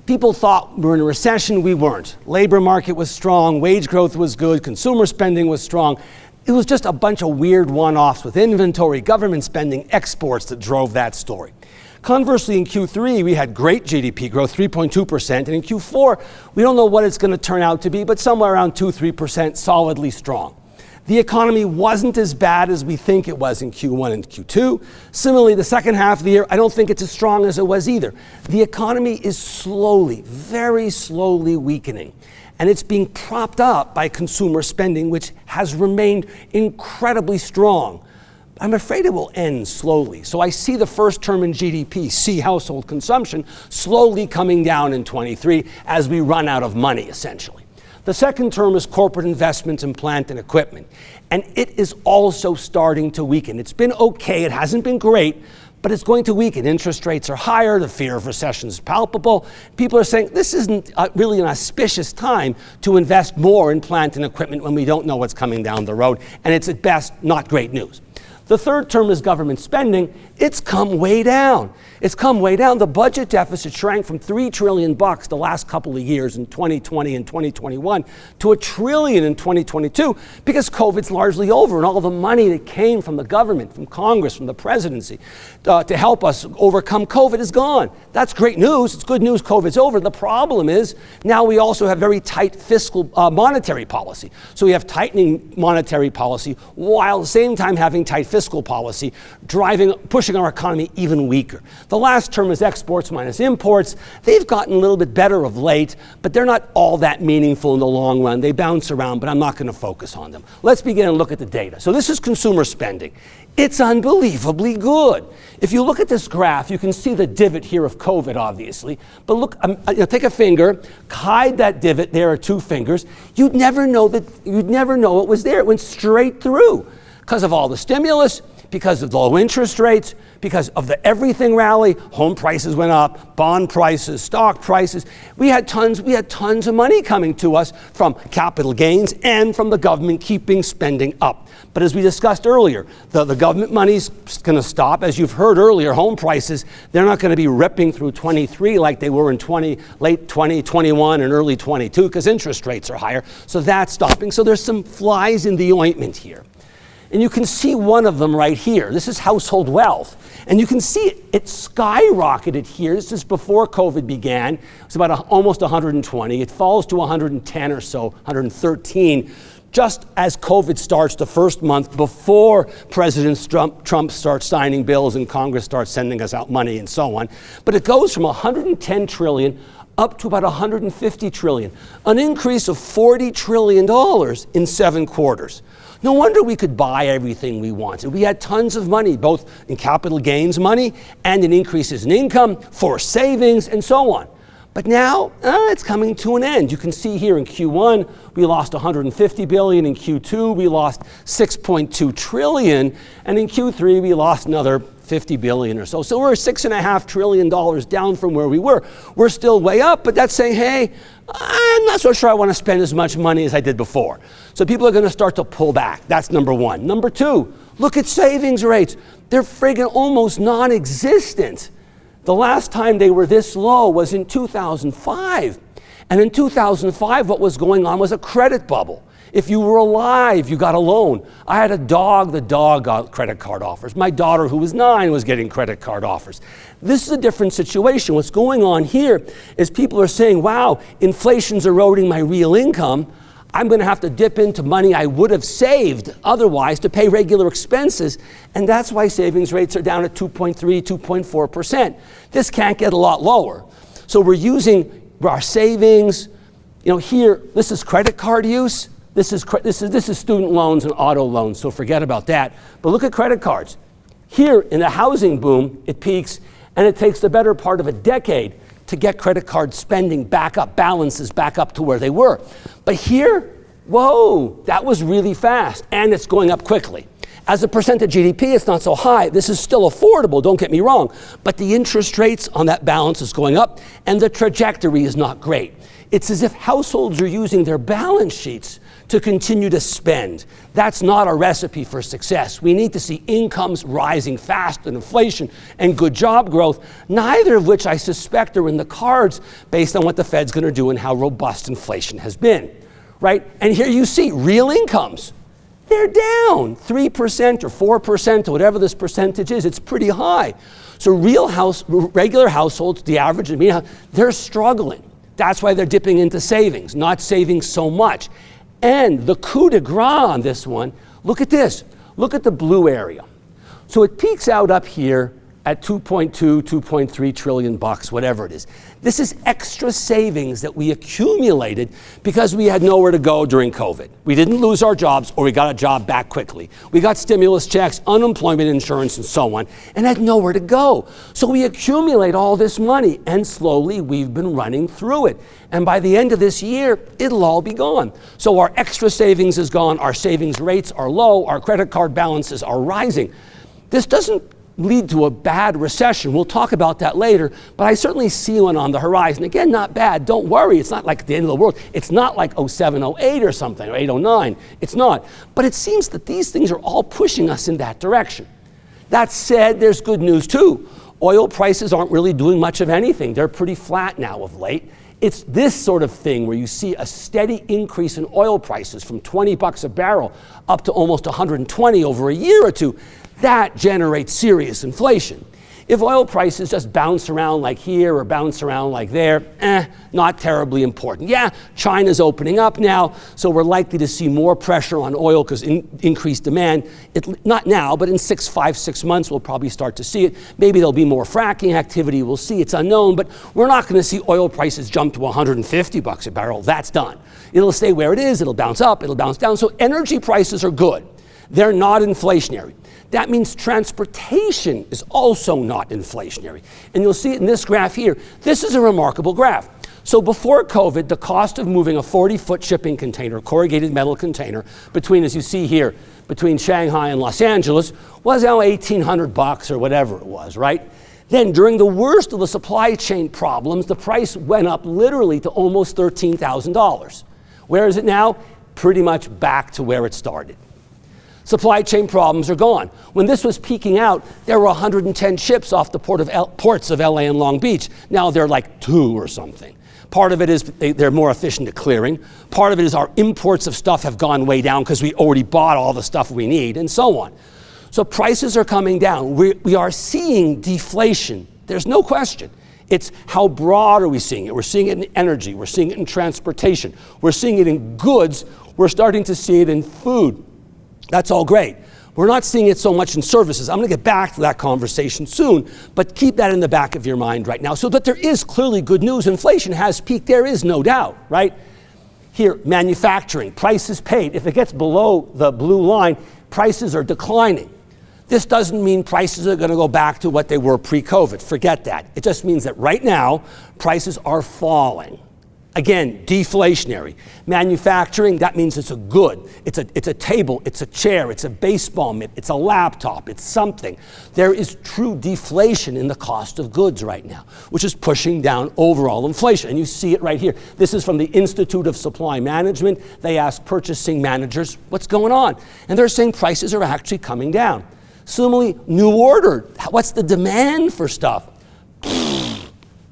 People thought we were in a recession. We weren't. Labor market was strong. Wage growth was good. Consumer spending was strong. It was just a bunch of weird one-offs with inventory, government spending, exports that drove that story. Conversely, in Q3, we had great GDP growth, 3.2%. And in Q4, we don't know what it's going to turn out to be, but somewhere around 2-3%, solidly strong. The economy wasn't as bad as we think it was in Q1 and Q2. Similarly, the second half of the year, I don't think it's as strong as it was either. The economy is slowly, very slowly weakening. And it's being propped up by consumer spending, which has remained incredibly strong. I'm afraid it will end slowly. So I see the first term in GDP, C, household consumption, slowly coming down in 23 as we run out of money, essentially. The second term is corporate investment in plant and equipment. And it is also starting to weaken. It's been okay, it hasn't been great, but it's going to weaken. Interest rates are higher, the fear of recession is palpable. People are saying this isn't really an auspicious time to invest more in plant and equipment when we don't know what's coming down the road, and it's at best not great news. The third term is government spending. It's come way down. It's come way down. The budget deficit shrank from $3 trillion the last couple of years in 2020 and 2021 to $1 trillion in 2022 because COVID's largely over and all the money that came from the government, from Congress, from the presidency to help us overcome COVID is gone. That's great news. It's good news COVID's over. The problem is now we also have very tight fiscal monetary policy. So we have tightening monetary policy while at the same time having tight fiscal policy, pushing our economy even weaker. The last term is exports minus imports. They've gotten a little bit better of late, but they're not all that meaningful in the long run. They bounce around, but I'm not going to focus on them. Let's begin and look at the data. So this is consumer spending. It's unbelievably good. If you look at this graph, you can see the divot here of COVID, obviously. But look, take a finger, hide that divot. There are 2 fingers. You'd never know it was there. It went straight through because of all the stimulus, because of the low interest rates, because of the everything rally. Home prices went up, bond prices, stock prices. We had tons of money coming to us from capital gains and from the government keeping spending up. But as we discussed earlier, the government money's going to stop. As you've heard earlier, home prices, they're not going to be ripping through 23 like they were in late 2021 and early 22 because interest rates are higher. So that's stopping. So there's some flies in the ointment here. And you can see one of them right here. This is household wealth. And you can see it skyrocketed here. This is before COVID began. It was about almost 120. It falls to 110 or so, 113, just as COVID starts the first month before President Trump starts signing bills and Congress starts sending us out money and so on. But it goes from 110 trillion up to about 150 trillion, an increase of $40 trillion in 7 quarters. No wonder we could buy everything we wanted. We had tons of money, both in capital gains money and in increases in income, for savings, and so on. But now, it's coming to an end. You can see here in Q1, we lost 150 billion. In Q2, we lost 6.2 trillion. And in Q3, we lost another 50 billion or so. So we're $6.5 trillion down from where we were. We're still way up, but that's saying, hey, I'm not so sure I want to spend as much money as I did before. So people are going to start to pull back. That's number one. Number two, look at savings rates. They're friggin' almost non-existent. The last time they were this low was in 2005. And in 2005, what was going on was a credit bubble. If you were alive, you got a loan. I had a dog, the dog got credit card offers. My daughter, who was 9, was getting credit card offers. This is a different situation. What's going on here is people are saying, wow, inflation's eroding my real income. I'm going to have to dip into money I would have saved otherwise to pay regular expenses. And that's why savings rates are down at 2.3, 2.4%. This can't get a lot lower. So we're using our savings. You know, here, this is credit card use. This is student loans and auto loans, so forget about that. But look at credit cards. Here, in the housing boom, it peaks, and it takes the better part of a decade to get credit card spending back up, balances back up to where they were. But here, whoa, that was really fast, and it's going up quickly. As a percent of GDP, it's not so high. This is still affordable, don't get me wrong, but the interest rates on that balance is going up, and the trajectory is not great. It's as if households are using their balance sheets to continue to spend. That's not a recipe for success. We need to see incomes rising fast and inflation and good job growth, neither of which I suspect are in the cards based on what the Fed's going to do and how robust inflation has been, right? And here you see real incomes. They're down 3% or 4% or whatever this percentage is. It's pretty high. So regular households, the average, they're struggling. That's why they're dipping into savings, not saving so much. And the coup de grace on this one, look at this. Look at the blue area. So it peaks out up here at 2.2, 2.3 trillion bucks, whatever it is. This is extra savings that we accumulated because we had nowhere to go during COVID. We didn't lose our jobs, or we got a job back quickly. We got stimulus checks, unemployment insurance, and so on, and had nowhere to go. So we accumulate all this money, and slowly we've been running through it. And by the end of this year, it'll all be gone. So our extra savings is gone, our savings rates are low, our credit card balances are rising. This doesn't lead to a bad recession. We'll talk about that later, but I certainly see one on the horizon. Again, not bad. Don't worry. It's not like the end of the world. It's not like 07, 08 or something, or 8, 09. It's not. But it seems that these things are all pushing us in that direction. That said, there's good news too. Oil prices aren't really doing much of anything. They're pretty flat now of late. It's this sort of thing where you see a steady increase in oil prices from $20 a barrel up to almost 120 over a year or two. That generates serious inflation. If oil prices just bounce around like here or bounce around like there, not terribly important. Yeah, China's opening up now, so we're likely to see more pressure on oil because increased demand. Not now, but in 5, 6 months, we'll probably start to see it. Maybe there'll be more fracking activity. We'll see. It's unknown, but we're not going to see oil prices jump to $150 a barrel. That's done. It'll stay where it is. It'll bounce up. It'll bounce down. So energy prices are good. They're not inflationary. That means transportation is also not inflationary. And you'll see it in this graph here. This is a remarkable graph. So before COVID, the cost of moving a 40-foot shipping container, corrugated metal container, between, as you see here, between Shanghai and Los Angeles, was now $1,800 or whatever it was, right? Then during the worst of the supply chain problems, the price went up literally to almost $13,000. Where is it now? Pretty much back to where it started. Supply chain problems are gone. When this was peaking out, there were 110 ships off the ports of LA and Long Beach. Now they're like 2 or something. Part of it is they're more efficient at clearing. Part of it is our imports of stuff have gone way down because we already bought all the stuff we need, and so on. So prices are coming down. We are seeing deflation. There's no question. It's how broad are we seeing it? We're seeing it in energy. We're seeing it in transportation. We're seeing it in goods. We're starting to see it in food. That's all great. We're not seeing it so much in services. I'm going to get back to that conversation soon, but keep that in the back of your mind right now. So that there is clearly good news. Inflation has peaked. There is no doubt, right? Here, manufacturing, prices paid. If it gets below the blue line, prices are declining. This doesn't mean prices are going to go back to what they were pre-COVID. Forget that. It just means that right now, prices are falling. Again, deflationary. Manufacturing, that means it's a good. It's a table, it's a chair, it's a baseball mitt, it's a laptop, it's something. There is true deflation in the cost of goods right now, which is pushing down overall inflation. And you see it right here. This is from the Institute of Supply Management. They ask purchasing managers, what's going on? And they're saying prices are actually coming down. Similarly, new order. What's the demand for stuff?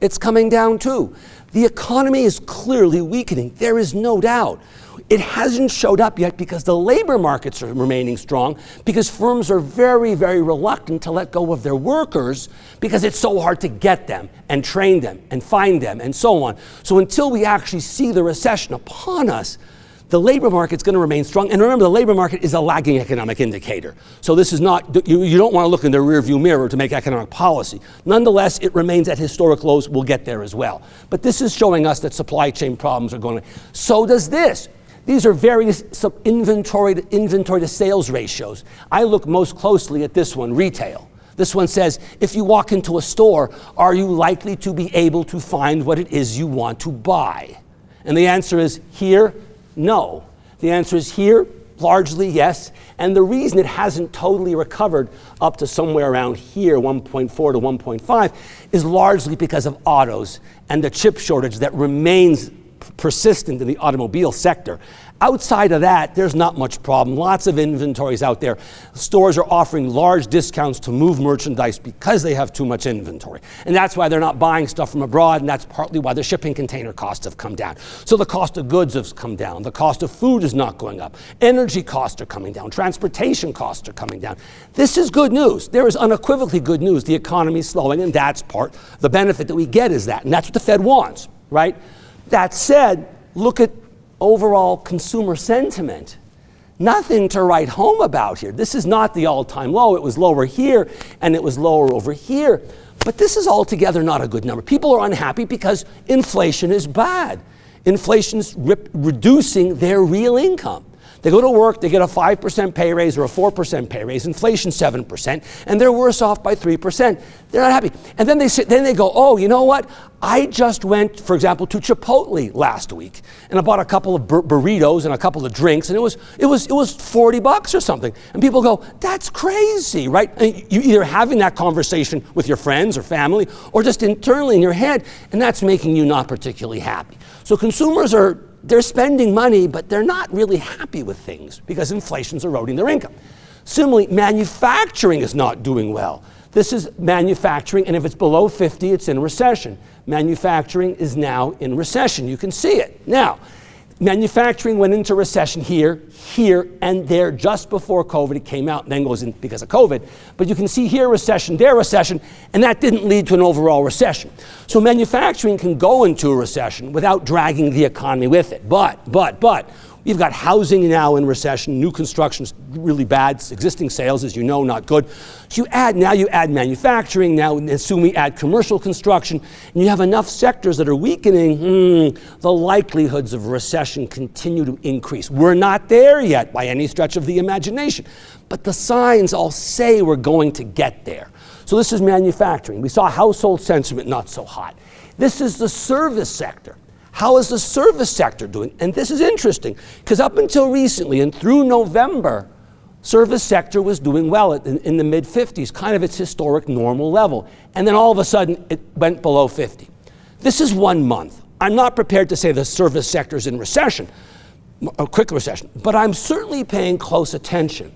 It's coming down too. The economy is clearly weakening. There is no doubt. It hasn't showed up yet because the labor markets are remaining strong, because firms are very, very reluctant to let go of their workers because it's so hard to get them and train them and find them and so on. So until we actually see the recession upon us, the labor market's going to remain strong. And remember, the labor market is a lagging economic indicator. So this is not, you don't want to look in the rearview mirror to make economic policy. Nonetheless, it remains at historic lows. We'll get there as well. But this is showing us that supply chain problems are going to. So does this. These are various inventory to sales ratios. I look most closely at this one, retail. This one says, if you walk into a store, are you likely to be able to find what it is you want to buy? And the answer is here, no. The answer is here, largely yes. And the reason it hasn't totally recovered up to somewhere around here, 1.4 to 1.5, is largely because of autos and the chip shortage that remains persistent in the automobile sector. Outside of that, there's not much problem. Lots of inventories out there. Stores are offering large discounts to move merchandise because they have too much inventory. And that's why they're not buying stuff from abroad, and that's partly why the shipping container costs have come down. So the cost of goods has come down. The cost of food is not going up. Energy costs are coming down. Transportation costs are coming down. This is good news. There is unequivocally good news. The economy is slowing, and that's part, the benefit that we get is that. And that's what the Fed wants, right? That said, look at overall consumer sentiment. Nothing to write home about here. This is not the all-time low. It was lower here, and it was lower over here. But this is altogether not a good number. People are unhappy because inflation is bad. Inflation is reducing their real income. They go to work, they get a 5% pay raise or a 4% pay raise, inflation 7%, and they're worse off by 3%. They're not happy. And then they go, oh, you know what? I just went, for example, to Chipotle last week, and I bought a couple of burritos and a couple of drinks, and it was $40 or something. And people go, that's crazy, right? And you either having that conversation with your friends or family, or just internally in your head, and that's making you not particularly happy. So consumers they're spending money, but they're not really happy with things because inflation's eroding their income. Similarly, manufacturing is not doing well. This is manufacturing, and if it's below 50, it's in recession. Manufacturing is now in recession. You can see it. Now, manufacturing went into recession here, and there just before COVID. It came out and then goes in because of COVID. But you can see here recession, there recession, and that didn't lead to an overall recession. So manufacturing can go into a recession without dragging the economy with it. But, we've got housing now in recession, new construction's really bad, existing sales, as you know, not good. So you add manufacturing, now assume we add commercial construction, and you have enough sectors that are weakening, the likelihoods of recession continue to increase. We're not there yet by any stretch of the imagination, but the signs all say we're going to get there. So this is manufacturing. We saw household sentiment not so hot. This is the service sector. How is the service sector doing? And this is interesting, because up until recently and through November, service sector was doing well in the mid-50s, kind of its historic normal level. And then all of a sudden, it went below 50. This is 1 month. I'm not prepared to say the service sector's in recession, a quick recession, but I'm certainly paying close attention.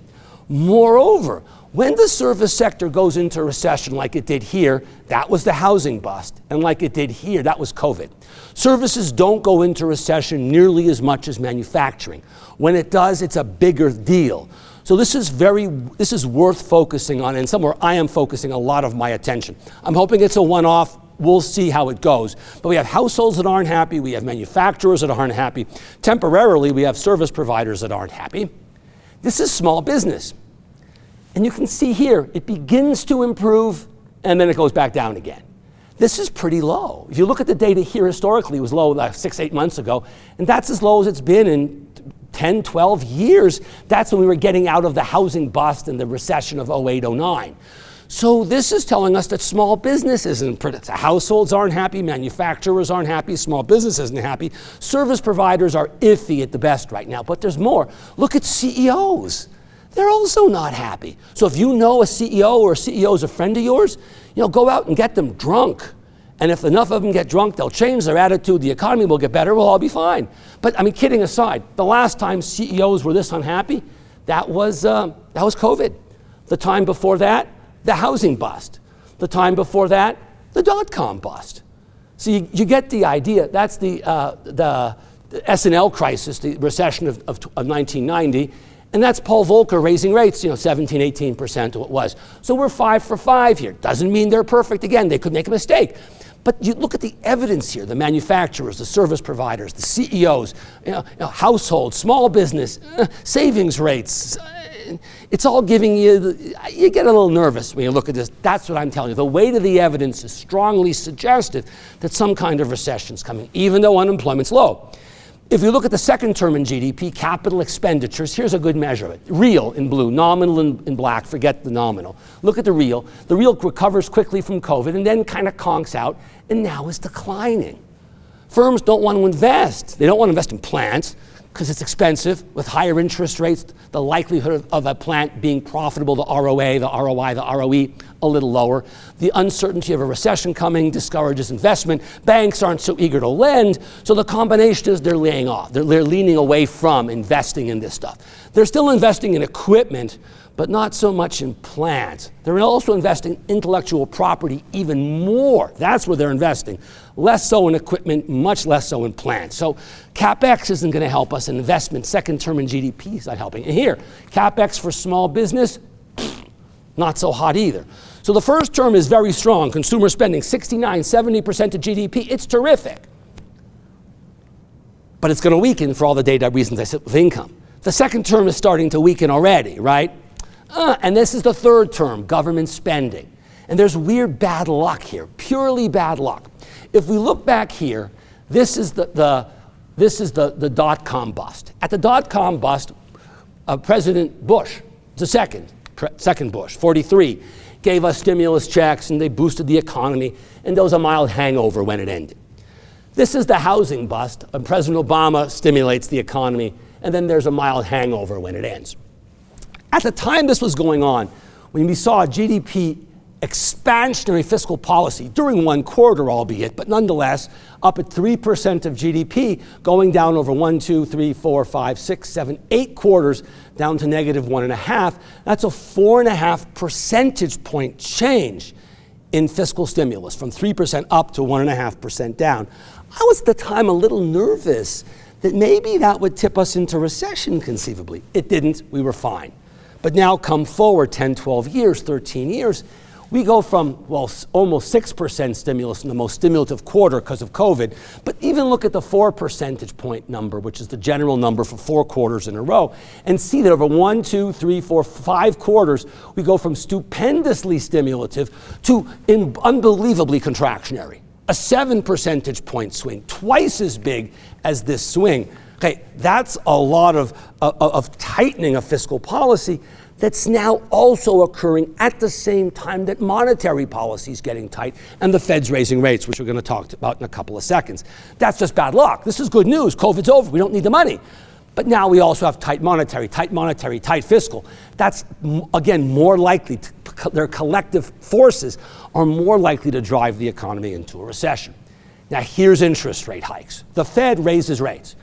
Moreover, when the service sector goes into recession like it did here, that was the housing bust. And like it did here, that was COVID. Services don't go into recession nearly as much as manufacturing. When it does, it's a bigger deal. So this is worth focusing on, and somewhere I am focusing a lot of my attention. I'm hoping it's a one-off. We'll see how it goes. But we have households that aren't happy. We have manufacturers that aren't happy. Temporarily, we have service providers that aren't happy. This is small business. And you can see here, it begins to improve, and then it goes back down again. This is pretty low. If you look at the data here historically, it was low like 6-8 months ago, and that's as low as it's been in 10, 12 years. That's when we were getting out of the housing bust and the recession of 08, 09. So this is telling us that small business isn't pretty. Households aren't happy, manufacturers aren't happy, small business isn't happy. Service providers are iffy at the best right now, but there's more. Look at CEOs. They're also not happy. So if you know a CEO or a CEO is a friend of yours, go out and get them drunk. And if enough of them get drunk, they'll change their attitude, the economy will get better, we'll all be fine. But kidding aside, the last time CEOs were this unhappy, that was COVID. The time before that, the housing bust. The time before that, the dot-com bust. So you get the idea. That's the S&L crisis, the recession of 1990. And that's Paul Volcker raising rates, 17, 18% what it was. So we're 5 for 5 here. Doesn't mean they're perfect. Again, they could make a mistake. But you look at the evidence here, the manufacturers, the service providers, the CEOs, households, small business, savings rates. It's all giving you get a little nervous when you look at this. That's what I'm telling you. The weight of the evidence is strongly suggestive that some kind of recession is coming, even though unemployment's low. If you look at the second term in GDP, capital expenditures, here's a good measure of it. Real in blue, nominal in black, forget the nominal. Look at the real. The real recovers quickly from COVID and then kind of conks out and now is declining. Firms don't want to invest. They don't want to invest in plants because it's expensive. With higher interest rates, the likelihood of a plant being profitable, the ROA, the ROI, the ROE, a little lower. The uncertainty of a recession coming discourages investment. Banks aren't so eager to lend, so the combination is they're laying off. They're leaning away from investing in this stuff. They're still investing in equipment, but not so much in plants. They're also investing in intellectual property even more. That's where they're investing. Less so in equipment, much less so in plants. So CapEx isn't going to help us. Investment, second term in GDP is not helping. And here, CapEx for small business, not so hot either. So the first term is very strong. Consumer spending, 69, 70% of GDP. It's terrific. But it's going to weaken for all the data reasons I said with income. The second term is starting to weaken already, right? And this is the third term, government spending. And there's weird bad luck here, purely bad luck. If we look back here, this is the dot-com bust. At the dot-com bust, President Bush, the second Bush, 43, gave us stimulus checks and they boosted the economy, and there was a mild hangover when it ended. This is the housing bust, and President Obama stimulates the economy, and then there's a mild hangover when it ends. At the time this was going on, when we saw GDP expansionary fiscal policy during one quarter, albeit, but nonetheless, up at 3% of GDP, going down over 1, 2, 3, 4, 5, 6, 7, 8 quarters, down to negative 1.5. That's a 4.5 percentage point change in fiscal stimulus, from 3% up to 1.5% down. I was at the time a little nervous that maybe that would tip us into recession conceivably. It didn't, we were fine. But now come forward 10, 12 years, 13 years, we go from, well, almost 6% stimulus in the most stimulative quarter because of COVID, but even look at the 4 percentage point number, which is the general number for 4 quarters in a row, and see that over 1, 2, 3, 4, 5 quarters, we go from stupendously stimulative to unbelievably contractionary. A 7 percentage point swing, twice as big as this swing. Okay, that's a lot of tightening of fiscal policy that's now also occurring at the same time that monetary policy is getting tight and the Fed's raising rates, which we're going to talk about in a couple of seconds. That's just bad luck. This is good news. COVID's over. We don't need the money. But now we also have tight monetary, tight fiscal. That's, again, more likely, their collective forces are more likely to drive the economy into a recession. Now, here's interest rate hikes. The Fed raises rates.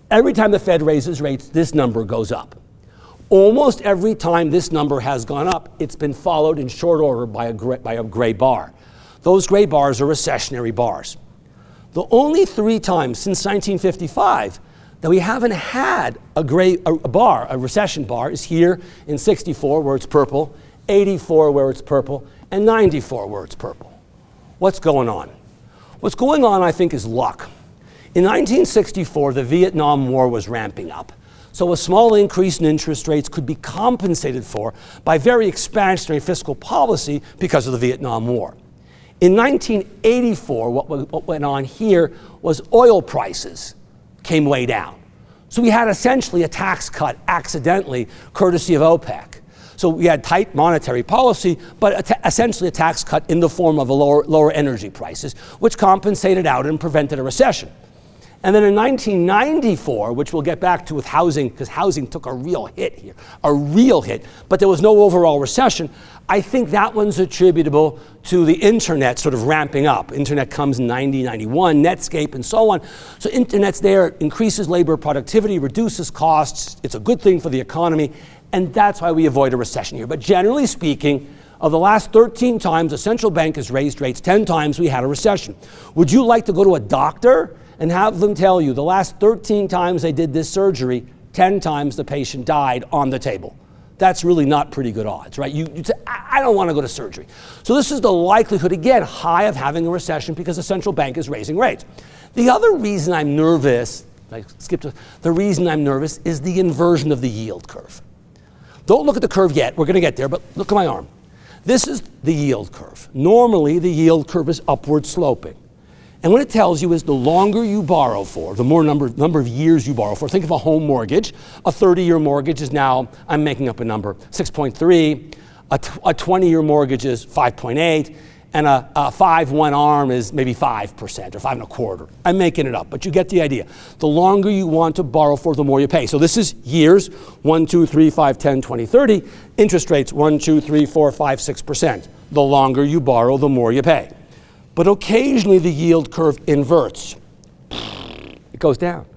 Every time the Fed raises rates, this number goes up. Almost every time this number has gone up, it's been followed in short order by a gray bar. Those gray bars are recessionary bars. The only 3 times since 1955 that we haven't had a recession bar, is here in 64 where it's purple, 84 where it's purple, and 94 where it's purple. What's going on? What's going on, I think, is luck. In 1964, the Vietnam War was ramping up. So a small increase in interest rates could be compensated for by very expansionary fiscal policy because of the Vietnam War. In 1984, what went on here was oil prices came way down. So we had essentially a tax cut accidentally, courtesy of OPEC. So we had tight monetary policy, but essentially a tax cut in the form of lower energy prices, which compensated out and prevented a recession. And then in 1994, which we'll get back to with housing, because housing took a real hit here, but there was no overall recession. I think that one's attributable to the internet sort of ramping up. Internet comes in 90, 91, Netscape, and so on. So internet's there, increases labor productivity, reduces costs. It's a good thing for the economy, and that's why we avoid a recession here. But generally speaking, of the last 13 times a central bank has raised rates, 10 times we had a recession. Would you like to go to a doctor and have them tell you the last 13 times they did this surgery, 10 times the patient died on the table? That's really not pretty good odds, right? You say, I don't want to go to surgery. So this is the likelihood, again, high of having a recession because the central bank is raising rates. The other reason I'm nervous, the reason I'm nervous is the inversion of the yield curve. Don't look at the curve yet, we're going to get there, but look at my arm. This is the yield curve. Normally, the yield curve is upward sloping. And what it tells you is the longer you borrow for, the more number of years you borrow for. Think of a home mortgage. A 30-year mortgage is now, I'm making up a number, 6.3. A 20-year mortgage is 5.8. And a 5-1 ARM is maybe 5% or 5.25. I'm making it up, but you get the idea. The longer you want to borrow for, the more you pay. So this is years, 1, 2, 3, 5, 10, 20, 30. Interest rates, 1, 2, 3, 4, 5, 6%. The longer you borrow, the more you pay. But occasionally the yield curve inverts. It goes down.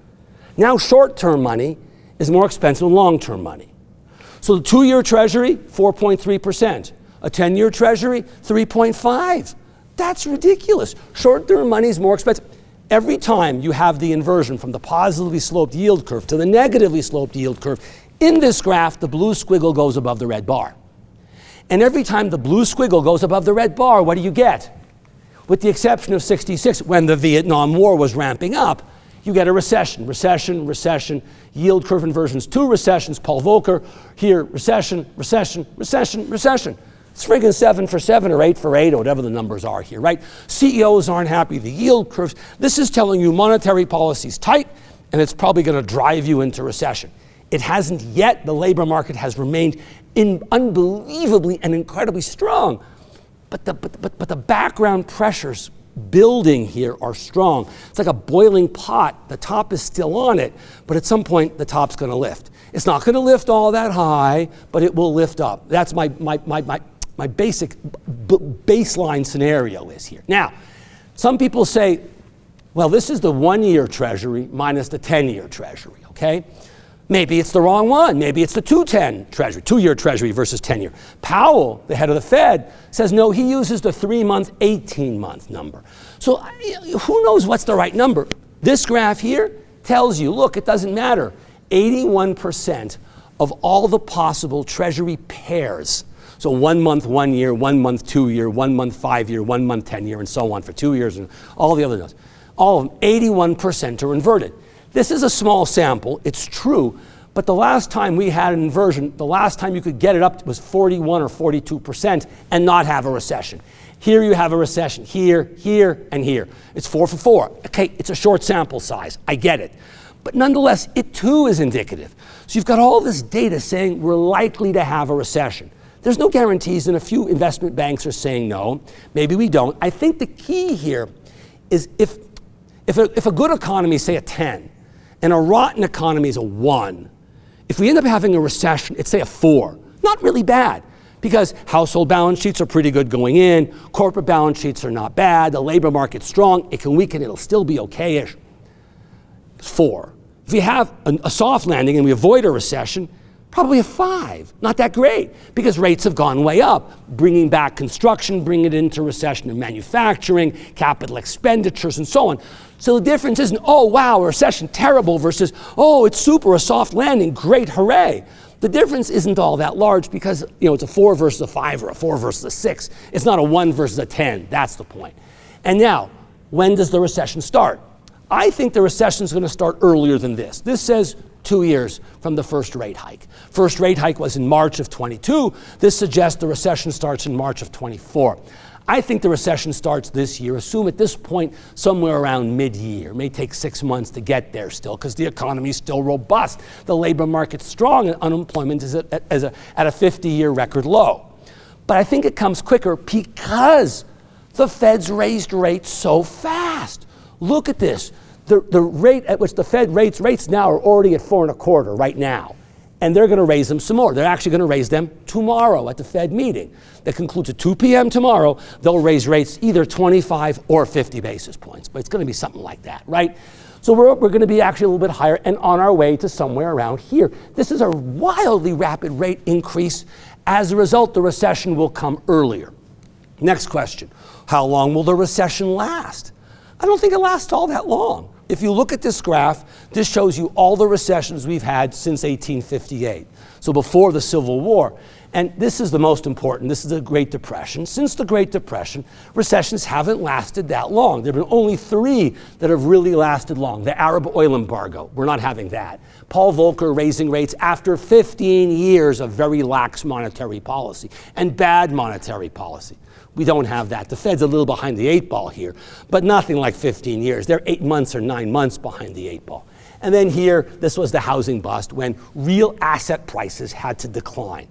Now short-term money is more expensive than long-term money. So the 2-year treasury, 4.3%. A 10-year treasury, 3.5. That's ridiculous. Short-term money is more expensive. Every time you have the inversion from the positively sloped yield curve to the negatively sloped yield curve, in this graph, the blue squiggle goes above the red bar. And every time the blue squiggle goes above the red bar, what do you get? With the exception of 66, when the Vietnam War was ramping up, you get a recession, yield curve inversions, 2 recessions, Paul Volcker, here, recession. It's friggin' 7 for 7 or 8 for 8 or whatever the numbers are here, right? CEOs aren't happy, the yield curves. This is telling you monetary policy is tight and it's probably gonna drive you into recession. It hasn't yet. The labor market has remained unbelievably and incredibly strong. But the background pressures building here are strong. It's like a boiling pot. The top is still on it, but at some point the top's going to lift. It's not going to lift all that high, but it will lift up. That's my basic baseline scenario is here. Now, some people say, well, this is the 1-year Treasury minus the 10-year Treasury, okay? Maybe it's the wrong one. Maybe it's the 2-year Treasury versus 10-year. Powell, the head of the Fed, says no, he uses the 3-month, 18-month number. So who knows what's the right number? This graph here tells you, look, it doesn't matter. 81% of all the possible Treasury pairs, so 1 month, 1 year, 1 month, 2 year, 1 month, 5 year, 1 month, 10 year, and so on for 2 years, and all the other notes, all of them, 81% are inverted. This is a small sample, it's true, but the last time we had an inversion, the last time you could get it up was 41 or 42% and not have a recession. Here you have a recession, here, here, and here. It's 4 for 4. Okay, it's a short sample size, I get it. But nonetheless, it too is indicative. So you've got all this data saying we're likely to have a recession. There's no guarantees, and a few investment banks are saying no. Maybe we don't. I think the key here is if a good economy is, say, a 10, and a rotten economy is a 1, if we end up having a recession, it's, say, a 4. Not really bad, because household balance sheets are pretty good going in, corporate balance sheets are not bad, the labor market's strong, it can weaken, it'll still be okay-ish. 4. If we have a soft landing and we avoid a recession, probably a 5. Not that great, because rates have gone way up, bringing back construction, bringing it into recession in manufacturing, capital expenditures, and so on. So the difference isn't, oh, wow, a recession, terrible, versus, oh, it's super, a soft landing, great, hooray. The difference isn't all that large because, it's a 4 versus a 5 or a 4 versus a 6. It's not a 1 versus a 10. That's the point. And now, when does the recession start? I think the recession is going to start earlier than this. This says 2 years from the first rate hike. First rate hike was in March of 22. This suggests the recession starts in March of 24. I think the recession starts this year. Assume at this point somewhere around mid-year. It may take 6 months to get there still because the economy is still robust. The labor market's strong and unemployment is at a 50-year record low. But I think it comes quicker because the Fed's raised rates so fast. Look at this. The rate at which the Fed rates now are already at 4.25 right now. And they're going to raise them some more. They're actually going to raise them tomorrow at the Fed meeting. That concludes at 2 p.m. tomorrow. They'll raise rates either 25 or 50 basis points. But it's going to be something like that, right? So we're going to be actually a little bit higher and on our way to somewhere around here. This is a wildly rapid rate increase. As a result, the recession will come earlier. Next question. How long will the recession last? I don't think it lasts all that long. If you look at this graph, this shows you all the recessions we've had since 1858. So before the Civil War. And this is the most important. This is the Great Depression. Since the Great Depression, recessions haven't lasted that long. There have been only 3 that have really lasted long. The Arab oil embargo, we're not having that. Paul Volcker raising rates after 15 years of very lax monetary policy and bad monetary policy. We don't have that. The Fed's a little behind the 8 ball here, but nothing like 15 years. They're 8 months or 9 months behind the 8 ball. And then here, this was the housing bust when real asset prices had to decline.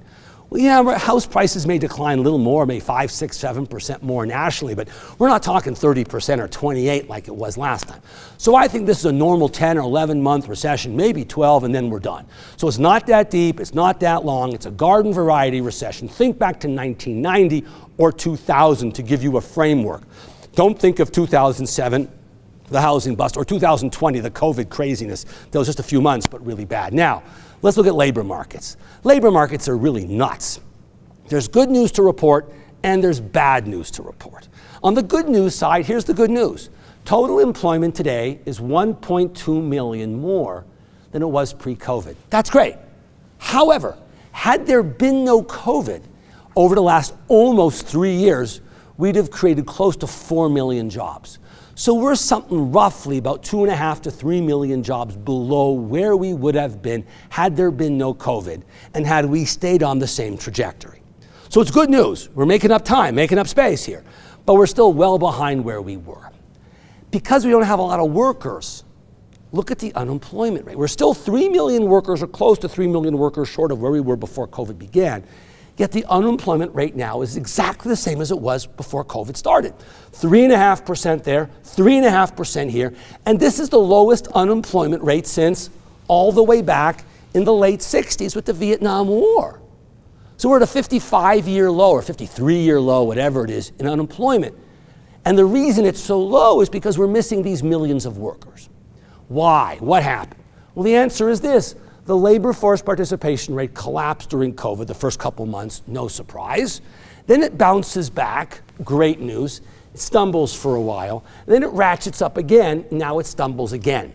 Well, yeah, house prices may decline a little more, maybe 5, 6, 7% more nationally, but we're not talking 30% or 28 like it was last time. So I think this is a normal 10 or 11 month recession, maybe 12, and then we're done. So it's not that deep, it's not that long, it's a garden variety recession. Think back to 1990 or 2000 to give you a framework. Don't think of 2007, the housing bust, or 2020, the COVID craziness. That was just a few months, but really bad. Now, let's look at labor markets. Labor markets are really nuts. There's good news to report, and there's bad news to report. On the good news side, here's the good news. Total employment today is 1.2 million more than it was pre-COVID. That's great. However, had there been no COVID, over the last almost 3 years, we'd have created close to 4 million jobs. So we're something roughly about 2.5 to 3 million jobs below where we would have been had there been no COVID and had we stayed on the same trajectory. So it's good news. We're making up time, making up space here, but we're still well behind where we were. Because we don't have a lot of workers, look at the unemployment rate. We're still 3 million workers or close to 3 million workers short of where we were before COVID began. Yet the unemployment rate now is exactly the same as it was before COVID started. 3.5% there, 3.5% here, and this is the lowest unemployment rate since all the way back in the late 60s with the Vietnam War. So we're at a 55-year low or 53-year low, whatever it is, in unemployment. And the reason it's so low is because we're missing these millions of workers. Why? What happened? Well, the answer is this. The labor force participation rate collapsed during COVID the first couple months, no surprise. Then it bounces back, great news. It stumbles for a while. Then it ratchets up again, now it stumbles again.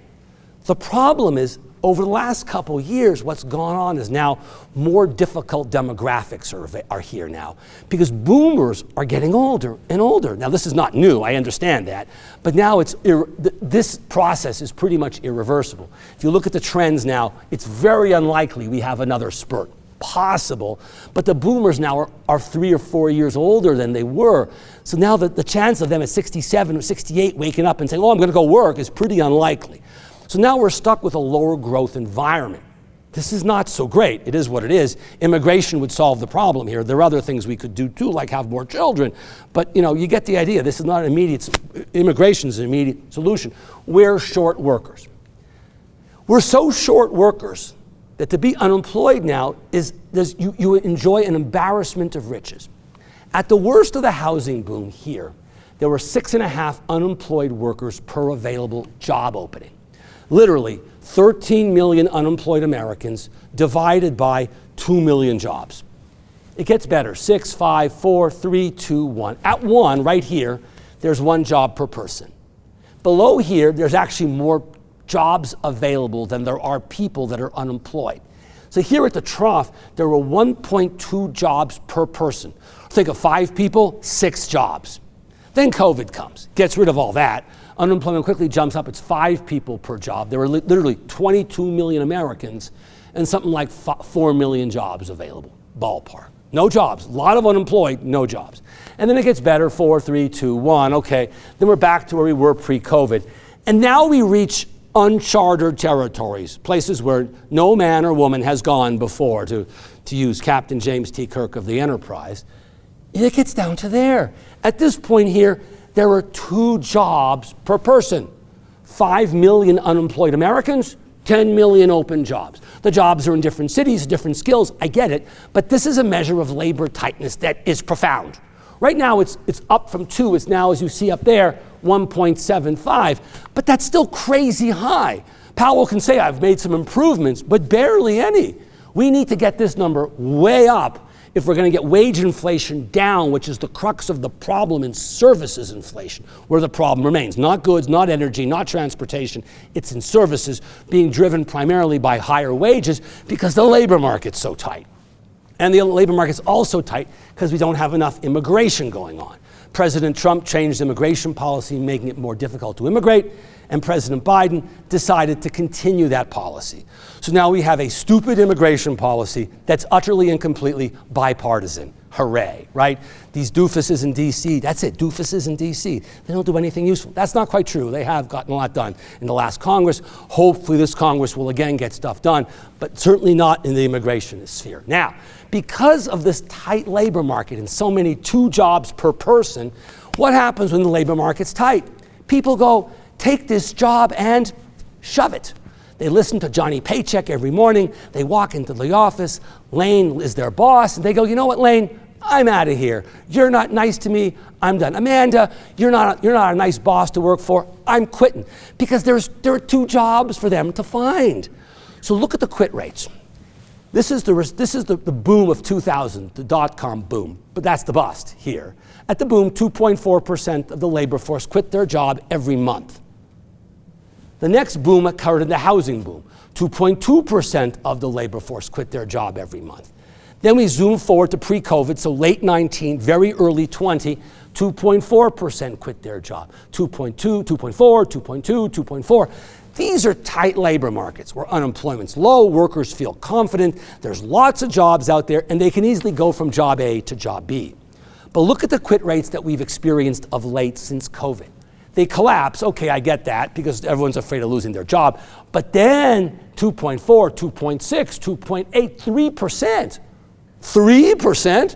The problem is, over the last couple years, what's gone on is now more difficult demographics are here now because boomers are getting older and older. Now, this is not new, I understand that, but now this process is pretty much irreversible. If you look at the trends now, it's very unlikely we have another spurt. Possible, but the boomers now are 3 or 4 years older than they were. So now the chance of them at 67 or 68 waking up and saying, oh, I'm going to go work is pretty unlikely. So now we're stuck with a lower growth environment. This is not so great. It is what it is. Immigration would solve the problem here. There are other things we could do too, like have more children. But you get the idea. This is not an immediate, immigration is an immediate solution. We're short workers. We're so short workers that to be unemployed now you enjoy an embarrassment of riches. At the worst of the housing boom here, there were 6.5 unemployed workers per available job opening. Literally, 13 million unemployed Americans divided by 2 million jobs. It gets better. 6, 5, 4, 3, 2, 1. At 1, right here, there's 1 job per person. Below here, there's actually more jobs available than there are people that are unemployed. So here at the trough, there were 1.2 jobs per person. Think of 5 people, 6 jobs. Then COVID comes, gets rid of all that. Unemployment quickly jumps up. It's 5 people per job. There were literally 22 million Americans and something like 4 million jobs available, ballpark. No jobs, a lot of unemployed, no jobs. And then it gets better, 4, 3, 2, 1, okay. Then we're back to where we were pre-COVID. And now we reach uncharted territories, places where no man or woman has gone before, to use Captain James T. Kirk of the Enterprise. It gets down to there. At this point here, there are 2 jobs per person. 5 million unemployed Americans, 10 million open jobs. The jobs are in different cities, different skills, I get it, but this is a measure of labor tightness that is profound. Right now it's up from 2, it's now, as you see up there, 1.75, but that's still crazy high. Powell can say I've made some improvements, but barely any. We need to get this number way up if we're going to get wage inflation down, which is the crux of the problem in services inflation, where the problem remains. Not goods, not energy, not transportation. It's in services being driven primarily by higher wages because the labor market's so tight. And the labor market's also tight because we don't have enough immigration going on. President Trump changed immigration policy, making it more difficult to immigrate, and President Biden decided to continue that policy. So now we have a stupid immigration policy that's utterly and completely bipartisan. Hooray, right? These doofuses in D.C., that's it, doofuses in D.C. They don't do anything useful. That's not quite true. They have gotten a lot done in the last Congress. Hopefully this Congress will again get stuff done, but certainly not in the immigration sphere. Now, because of this tight labor market and so many 2 jobs per person, what happens when the labor market's tight? People go, take this job and shove it. They listen to Johnny Paycheck every morning. They walk into the office. Lane is their boss, and they go, you know what, Lane? I'm out of here. You're not nice to me. I'm done. Amanda, you're not a nice boss to work for. I'm quitting. Because there are 2 jobs for them to find. So look at the quit rates. This is the boom of 2000, the dot-com boom, but that's the bust here. At the boom, 2.4% of the labor force quit their job every month. The next boom occurred in the housing boom. 2.2% of the labor force quit their job every month. Then we zoom forward to pre-COVID, so late 19, very early 20, 2.4% quit their job. 2.2, 2.4, 2.2, 2.4. These are tight labor markets where unemployment's low, workers feel confident, there's lots of jobs out there, and they can easily go from job A to job B. But look at the quit rates that we've experienced of late since COVID. they collapse. Okay, I get that because everyone's afraid of losing their job. But then 2.4, 2.6, 2.8, 3%. 3%?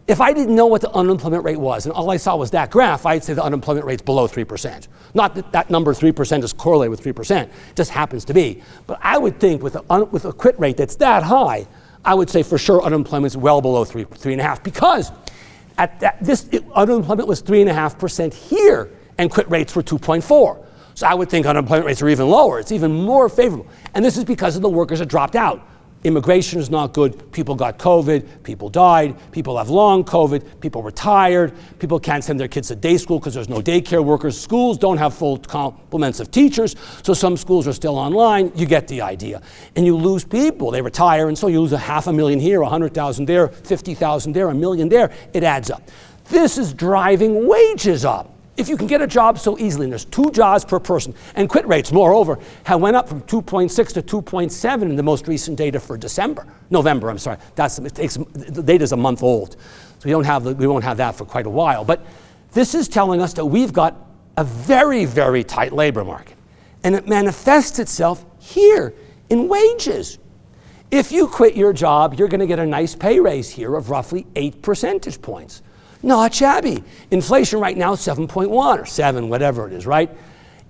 If I didn't know what the unemployment rate was and all I saw was that graph, I'd say the unemployment rate's below 3%. Not that that number 3% is correlated with 3%, it just happens to be. But I would think with a quit rate that's that high, I would say for sure unemployment's well below 3.5 because unemployment was 3.5% here and quit rates were 2.4. So I would think unemployment rates are even lower. It's even more favorable. And this is because of the workers that dropped out. Immigration is not good. People got COVID. People died. People have long COVID. People retired. People can't send their kids to day school because there's no daycare workers. Schools don't have full complements of teachers, so some schools are still online. You get the idea. And you lose people. They retire, and so you lose 500,000 here, 100,000 there, 50,000 there, 1 million there. It adds up. This is driving wages up. If you can get a job so easily, and there's 2 jobs per person, and quit rates, moreover, have went up from 2.6 to 2.7 in the most recent data for November, I'm sorry. The data's a month old, so we won't have that for quite a while. But this is telling us that we've got a very, very tight labor market, and it manifests itself here in wages. If you quit your job, you're going to get a nice pay raise here of roughly 8 percentage points. Not shabby. Inflation right now is 7.1 or 7, whatever it is, right?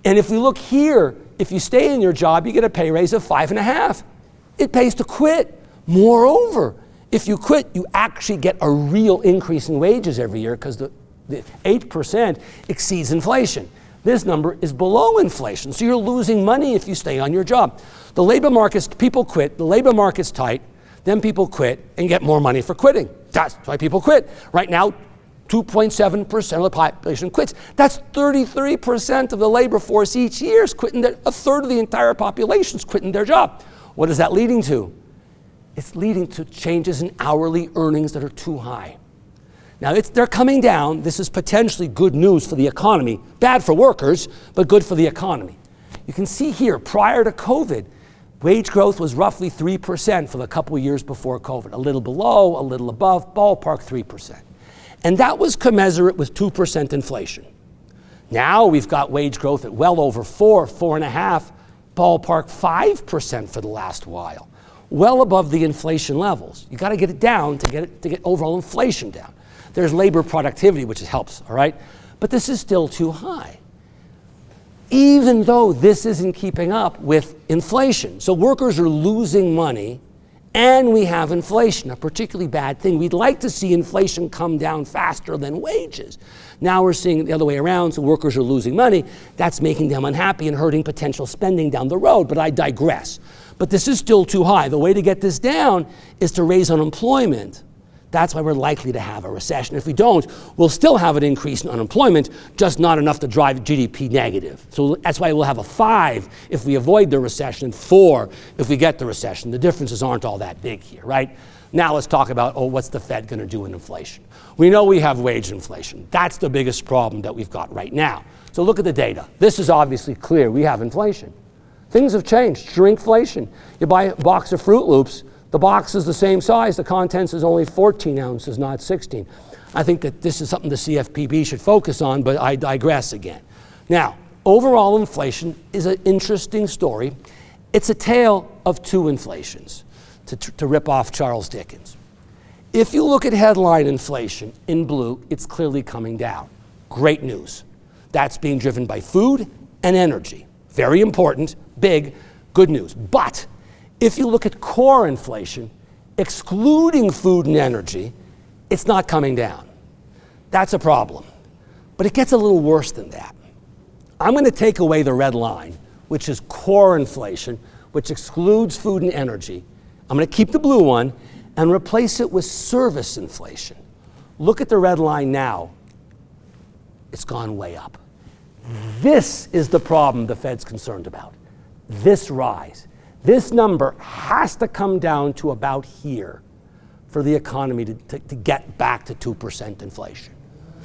And if we look here, if you stay in your job, you get a pay raise of 5.5. It pays to quit. Moreover, if you quit, you actually get a real increase in wages every year because the 8% exceeds inflation. This number is below inflation, so you're losing money if you stay on your job. The labor market's, people quit, the labor market's tight, then people quit and get more money for quitting. That's why people quit. Right now, 2.7% of the population quits. That's 33% of the labor force each year is quitting. A third of the entire population is quitting their job. What is that leading to? It's leading to changes in hourly earnings that are too high. Now, they're coming down. This is potentially good news for the economy. Bad for workers, but good for the economy. You can see here, prior to COVID, wage growth was roughly 3% for the couple of years before COVID. A little below, a little above, ballpark 3%. And that was commensurate with 2% inflation. Now we've got wage growth at well over 4.5, ballpark 5% for the last while. Well above the inflation levels. You got to get it down to get overall inflation down. There's labor productivity, which helps, all right? But this is still too high, even though this isn't keeping up with inflation. So workers are losing money, and we have inflation, a particularly bad thing. We'd like to see inflation come down faster than wages. Now we're seeing it the other way around, so workers are losing money. That's making them unhappy and hurting potential spending down the road, but I digress. But this is still too high. The way to get this down is to raise unemployment. That's why we're likely to have a recession. If we don't, we'll still have an increase in unemployment, just not enough to drive GDP negative. So that's why we'll have a 5 if we avoid the recession, and 4 if we get the recession. The differences aren't all that big here, right? Now let's talk about, what's the Fed going to do in inflation? We know we have wage inflation. That's the biggest problem that we've got right now. So look at the data. This is obviously clear. We have inflation. Things have changed. Shrinkflation. You buy a box of Fruit Loops, the box is the same size, the contents is only 14 ounces, not 16. I think that this is something the CFPB should focus on, but I digress again. Now, overall inflation is an interesting story. It's a tale of 2 inflations, to rip off Charles Dickens. If you look at headline inflation in blue, it's clearly coming down. Great news. That's being driven by food and energy. Very important, big, good news. But if you look at core inflation, excluding food and energy, it's not coming down. That's a problem. But it gets a little worse than that. I'm going to take away the red line, which is core inflation, which excludes food and energy. I'm going to keep the blue one and replace it with service inflation. Look at the red line now. It's gone way up. This is the problem the Fed's concerned about. This rise. This number has to come down to about here for the economy to get back to 2% inflation.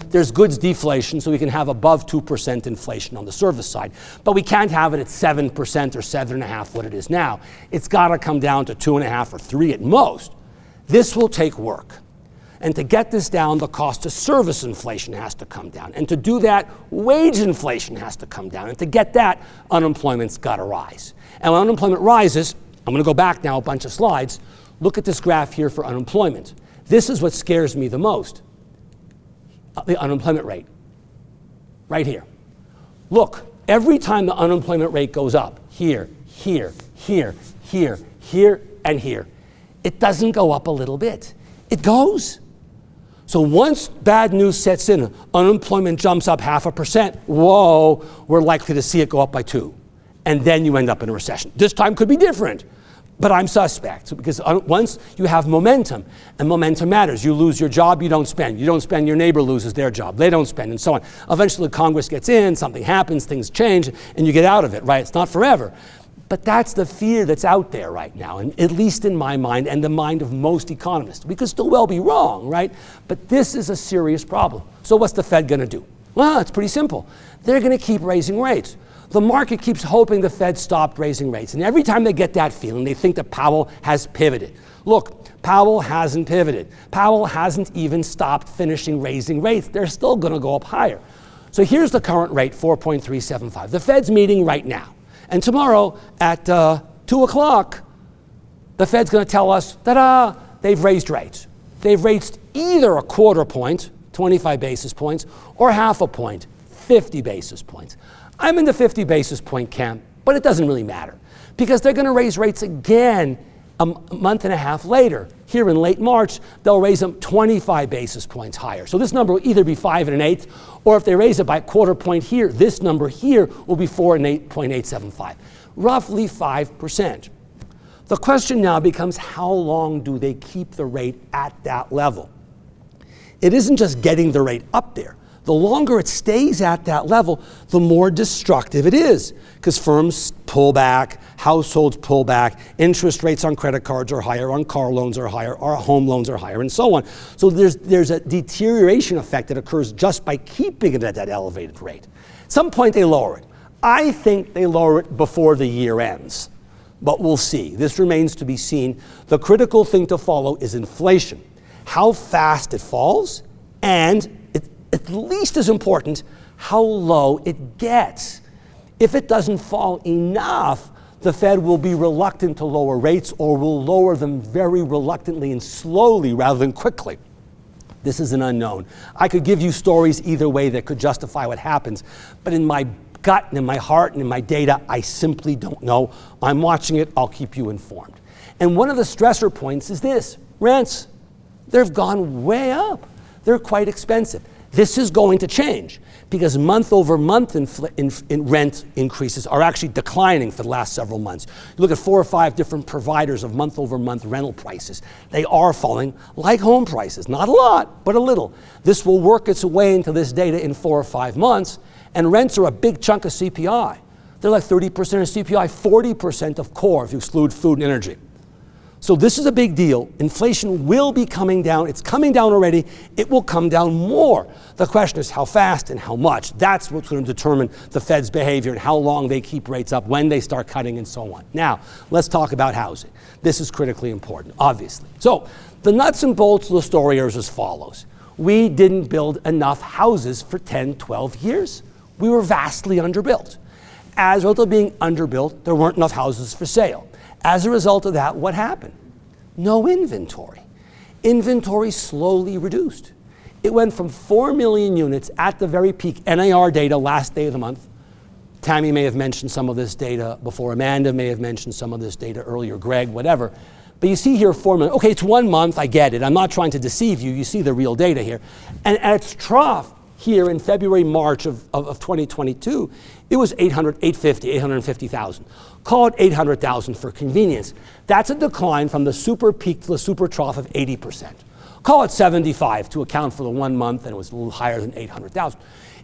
There's goods deflation, so we can have above 2% inflation on the service side, but we can't have it at 7% or 7.5%, what it is now. It's got to come down to 2.5 or 3 at most. This will take work. And to get this down, the cost of service inflation has to come down. And to do that, wage inflation has to come down. And to get that, unemployment's got to rise. And when unemployment rises, I'm going to go back now a bunch of slides. Look at this graph here for unemployment. This is what scares me the most. The unemployment rate. Right here. Look, every time the unemployment rate goes up, here, here, here, here, here, and here, it doesn't go up a little bit. It goes. So once bad news sets in, unemployment jumps up 0.5%, whoa, we're likely to see it go up by 2. And then you end up in a recession. This time could be different, but I'm suspect. Because once you have momentum, and momentum matters. You lose your job, you don't spend. You don't spend, your neighbor loses their job. They don't spend, and so on. Eventually Congress gets in, something happens, things change, and you get out of it, right? It's not forever. But that's the fear that's out there right now, and at least in my mind and the mind of most economists. We could still well be wrong, right? But this is a serious problem. So what's the Fed going to do? Well, it's pretty simple. They're going to keep raising rates. The market keeps hoping the Fed stopped raising rates. And every time they get that feeling, they think that Powell has pivoted. Look, Powell hasn't pivoted. Powell hasn't even stopped finishing raising rates. They're still going to go up higher. So here's the current rate, 4.375. The Fed's meeting right now. And tomorrow at 2 o'clock, the Fed's going to tell us, ta-da, they've raised rates. They've raised either a 1/4 point, 25 basis points, or 1/2 point, 50 basis points. I'm in the 50 basis point camp, but it doesn't really matter because they're going to raise rates again a month and a half later. Here in late March, they'll raise them 25 basis points higher. So this number will either be 5 1/8, or if they raise it by 1/4 point here, this number here will be 4.875, roughly 5%. The question now becomes, how long do they keep the rate at that level? It isn't just getting the rate up there. The longer it stays at that level, the more destructive it is, because firms pull back, households pull back, interest rates on credit cards are higher, on car loans are higher, our home loans are higher, and so on. So there's a deterioration effect that occurs just by keeping it at that elevated rate. At some point they lower it. I think they lower it before the year ends, but we'll see. This remains to be seen. The critical thing to follow is inflation, how fast it falls, and at least as important, how low it gets. If it doesn't fall enough, the Fed will be reluctant to lower rates or will lower them very reluctantly and slowly rather than quickly. This is an unknown. I could give you stories either way that could justify what happens, but in my gut and in my heart and in my data, I simply don't know. I'm watching it, I'll keep you informed. And one of the stressor points is this: rents. They've gone way up. They're quite expensive. This is going to change because month over month in rent increases are actually declining for the last several months. You look at 4 or 5 different providers of month over month rental prices. They are falling like home prices. Not a lot, but a little. This will work its way into this data in 4 or 5 months, and rents are a big chunk of CPI. They're like 30% of CPI, 40% of core if you exclude food and energy. So this is a big deal. Inflation will be coming down. It's coming down already. It will come down more. The question is how fast and how much. That's what's going to determine the Fed's behavior and how long they keep rates up, when they start cutting, and so on. Now, let's talk about housing. This is critically important, obviously. So the nuts and bolts of the story are as follows. We didn't build enough houses for 10, 12 years. We were vastly underbuilt. As a result of being underbuilt, there weren't enough houses for sale. As a result of that, what happened? No inventory. Inventory slowly reduced. It went from 4 million units at the very peak, NAR data last day of the month. Tammy may have mentioned some of this data before. Amanda may have mentioned some of this data earlier, Greg, whatever. But you see here 4 million. Okay, it's 1 month, I get it. I'm not trying to deceive you. You see the real data here. And at its trough here in February, March of 2022, it was 850,000. Call it 800,000 for convenience. That's a decline from the super peak to the super trough of 80%. Call it 75 to account for the 1 month, and it was a little higher than 800,000.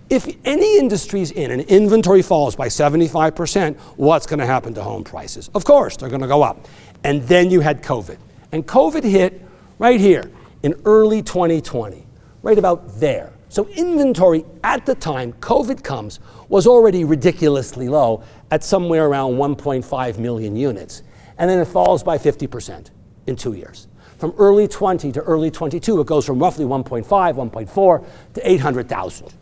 If any industry's in and inventory falls by 75%, what's going to happen to home prices? Of course, they're going to go up. And then you had COVID. And COVID hit right here in early 2020, right about there. So inventory at the time COVID comes was already ridiculously low at somewhere around 1.5 million units. And then it falls by 50% in 2 years. from early 20 to early 22, it goes from roughly 1.5, 1.4 to 800,000.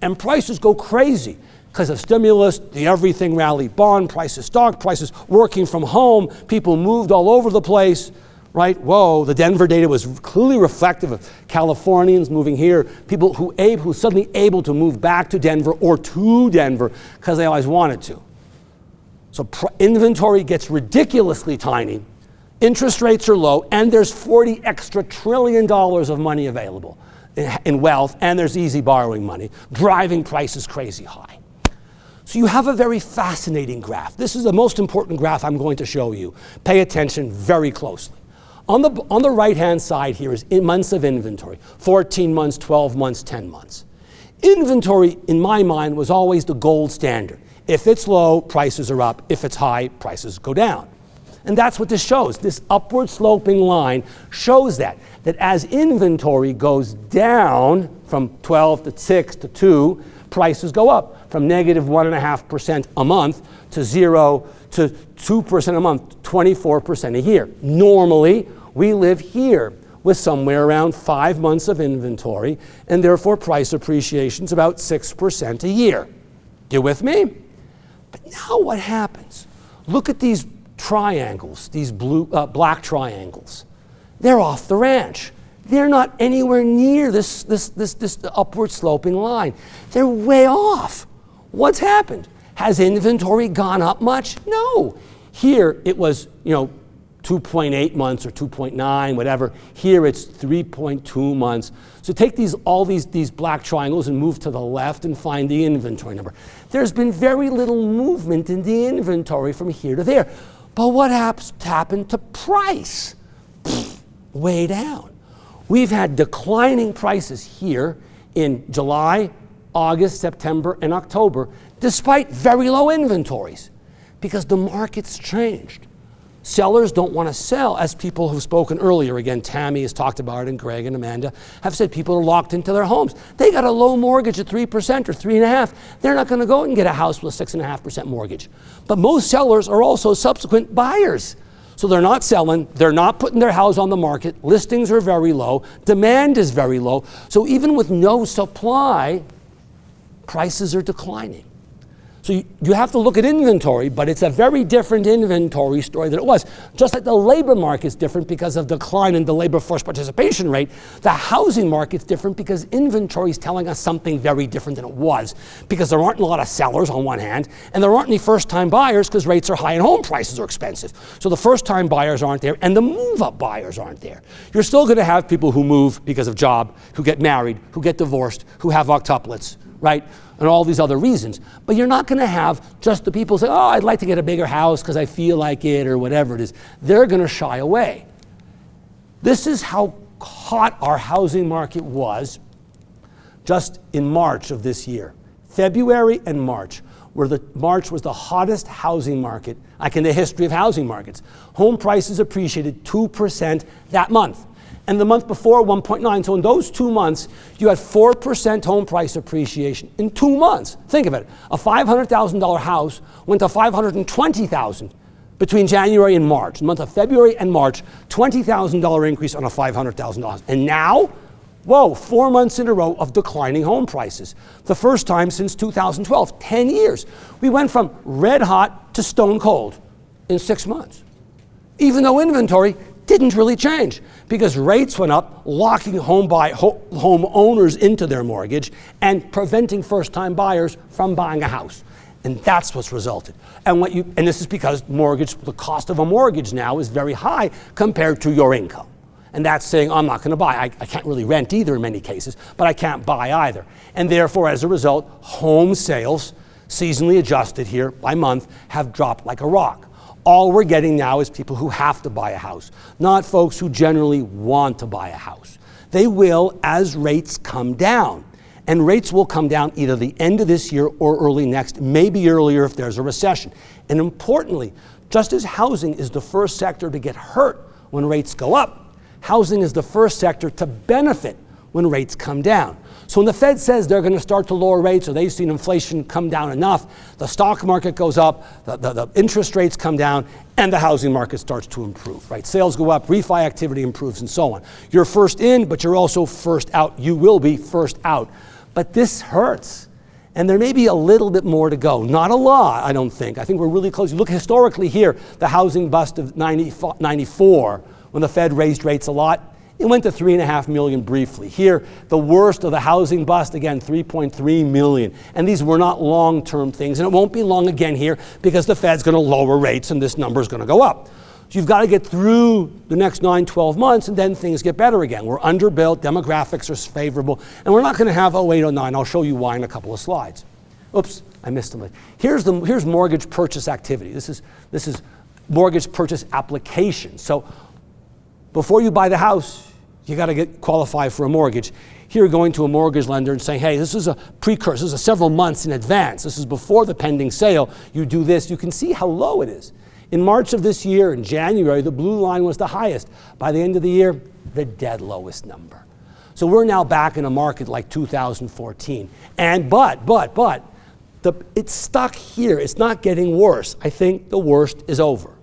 And prices go crazy because of stimulus, the everything rally, bond prices, stock prices, working from home, people moved all over the place, right? Whoa, the Denver data was clearly reflective of Californians moving here, people who suddenly able to move back to Denver or to Denver because they always wanted to. So inventory gets ridiculously tiny, interest rates are low, and there's $40 extra trillion of money available in wealth, and there's easy borrowing money, driving prices crazy high. So you have a very fascinating graph. This is the most important graph I'm going to show you. Pay attention very closely. On the right-hand side here is months of inventory, 14 months, 12 months, 10 months. Inventory, in my mind, was always the gold standard. If it's low, prices are up. If it's high, prices go down. And that's what this shows. This upward sloping line shows that as inventory goes down from 12 to 6 to 2, prices go up from negative 1.5% a month to 0 to 2% a month, 24% a year. Normally, we live here with somewhere around 5 months of inventory, and therefore price appreciation is about 6% a year. You with me? But now what happens? Look at these triangles, these black triangles. They're off the ranch. They're not anywhere near this upward sloping line. They're way off. What's happened? Has inventory gone up much? No. Here it was, 2.8 months or 2.9, whatever. Here it's 3.2 months. So take all these black triangles and move to the left and find the inventory number. There's been very little movement in the inventory from here to there. But what happened to price? Way down. We've had declining prices here in July, August, September, and October, despite very low inventories, because the market's changed. Sellers don't want to sell, as people who've spoken earlier, again, Tammy has talked about it, and Greg and Amanda have said people are locked into their homes. They got a low mortgage at 3% or 3.5%. They're not going to go and get a house with a 6.5% mortgage. But most sellers are also subsequent buyers. So they're not selling, they're not putting their house on the market, listings are very low, demand is very low. So even with no supply, prices are declining. So you have to look at inventory, but it's a very different inventory story than it was. Just like the labor market's different because of decline in the labor force participation rate, the housing market's different because inventory is telling us something very different than it was, because there aren't a lot of sellers on one hand, and there aren't any first-time buyers because rates are high and home prices are expensive. So the first-time buyers aren't there, and the move-up buyers aren't there. You're still going to have people who move because of job, who get married, who get divorced, who have octuplets, right? And all these other reasons. But you're not going to have just the people say, oh, I'd like to get a bigger house because I feel like it or whatever it is. They're going to shy away. This is how hot our housing market was just in March of this year. February and March March was the hottest housing market like in the history of housing markets. Home prices appreciated 2% that month. And the month before, 1.9. So in those 2 months, you had 4% home price appreciation in 2 months. Think of it. A $500,000 house went to $520,000 between January and March. The month of February and March, $20,000 increase on a $500,000 house. And now, whoa, 4 months in a row of declining home prices. The first time since 2012, 10 years. We went from red hot to stone cold in 6 months. Even though inventory didn't really change because rates went up, locking homeowners into their mortgage and preventing first-time buyers from buying a house. And that's what's resulted. And this is because the cost of a mortgage now is very high compared to your income. And that's saying, I'm not going to buy. I can't really rent either in many cases, but I can't buy either. And therefore, as a result, home sales, seasonally adjusted here by month, have dropped like a rock. All we're getting now is people who have to buy a house, not folks who generally want to buy a house. They will as rates come down. And rates will come down either the end of this year or early next, maybe earlier if there's a recession. And importantly, just as housing is the first sector to get hurt when rates go up, housing is the first sector to benefit when rates come down. So when the Fed says they're going to start to lower rates or they've seen inflation come down enough, the stock market goes up, the interest rates come down, and the housing market starts to improve, right? Sales go up, refi activity improves, and so on. You're first in, but you're also first out. You will be first out. But this hurts. And there may be a little bit more to go. Not a lot, I don't think. I think we're really close. You look historically here, the housing bust of 94, when the Fed raised rates a lot, it went to 3.5 million briefly. Here, the worst of the housing bust, again, 3.3 million. And these were not long-term things, and it won't be long again here because the Fed's going to lower rates and this number is going to go up. So you've got to get through the next 9, 12 months, and then things get better again. We're underbuilt, demographics are favorable, and we're not going to have 08, 09. I'll show you why in a couple of slides. Oops, I missed them. Here's mortgage purchase activity. This is mortgage purchase application. So before you buy the house, you got to get qualified for a mortgage. Here, going to a mortgage lender and saying, hey, this is a precursor. This is several months in advance. This is before the pending sale. You do this. You can see how low it is. In March of this year, in January, the blue line was the highest. By the end of the year, the dead lowest number. So we're now back in a market like 2014. But, it's stuck here. It's not getting worse. I think the worst is over.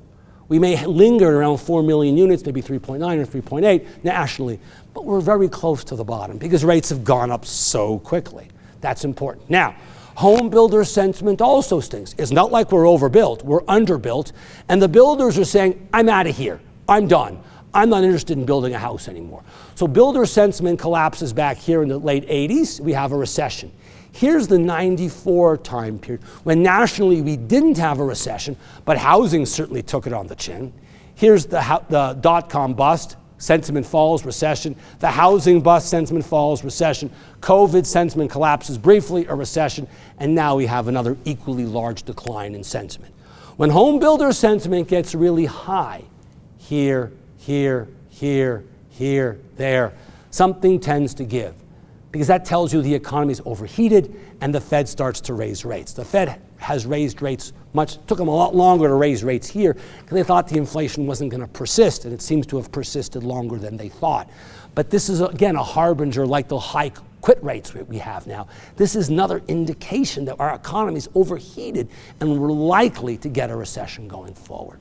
We may linger at around 4 million units, maybe 3.9 or 3.8 nationally, but we're very close to the bottom because rates have gone up so quickly. That's important. Now, home builder sentiment also stinks. It's not like we're overbuilt, we're underbuilt, and the builders are saying, I'm out of here, I'm done. I'm not interested in building a house anymore. So builder sentiment collapses back here in the late 80s, we have a recession. Here's the 94 time period, when nationally we didn't have a recession, but housing certainly took it on the chin. Here's the dot-com bust, sentiment falls, recession. The housing bust, sentiment falls, recession. COVID, sentiment collapses briefly, a recession. And now we have another equally large decline in sentiment. When home builder sentiment gets really high, here, there, something tends to give. Because that tells you the economy is overheated and the Fed starts to raise rates. The Fed has raised rates took them a lot longer to raise rates here because they thought the inflation wasn't going to persist, and it seems to have persisted longer than they thought. But this is, again, a harbinger like the high quit rates we have now. This is another indication that our economy is overheated and we're likely to get a recession going forward.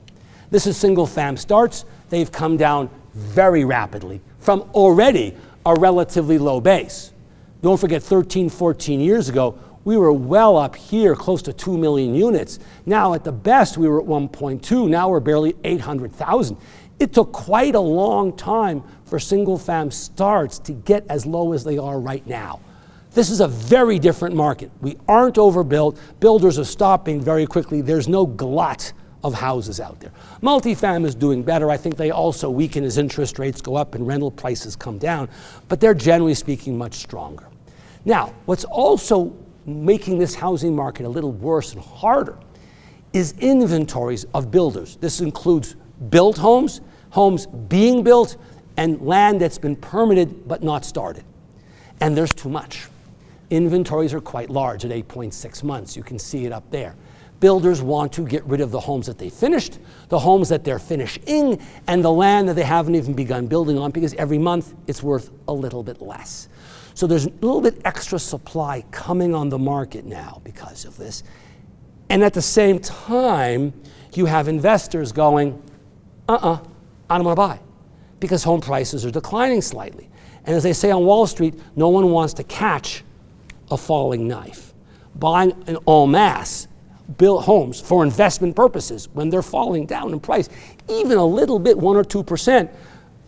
This is single-fam starts. They've come down very rapidly from already a relatively low base. Don't forget, 13, 14 years ago, we were well up here, close to 2 million units. Now, at the best, we were at 1.2. Now we're barely 800,000. It took quite a long time for single-fam starts to get as low as they are right now. This is a very different market. We aren't overbuilt. Builders are stopping very quickly. There's no glut of houses out there. Multifam is doing better. I think they also weaken as interest rates go up and rental prices come down, but they're generally speaking much stronger. Now, what's also making this housing market a little worse and harder is inventories of builders. This includes built homes, homes being built, and land that's been permitted but not started. And there's too much. Inventories are quite large at 8.6 months. You can see it up there. Builders want to get rid of the homes that they finished, the homes that they're finishing, and the land that they haven't even begun building on, because every month it's worth a little bit less. So there's a little bit extra supply coming on the market now because of this. And at the same time, you have investors going, I don't want to buy, because home prices are declining slightly. And as they say on Wall Street, no one wants to catch a falling knife. Buying en masse build homes for investment purposes when they're falling down in price, even a little bit, 1 or 2%,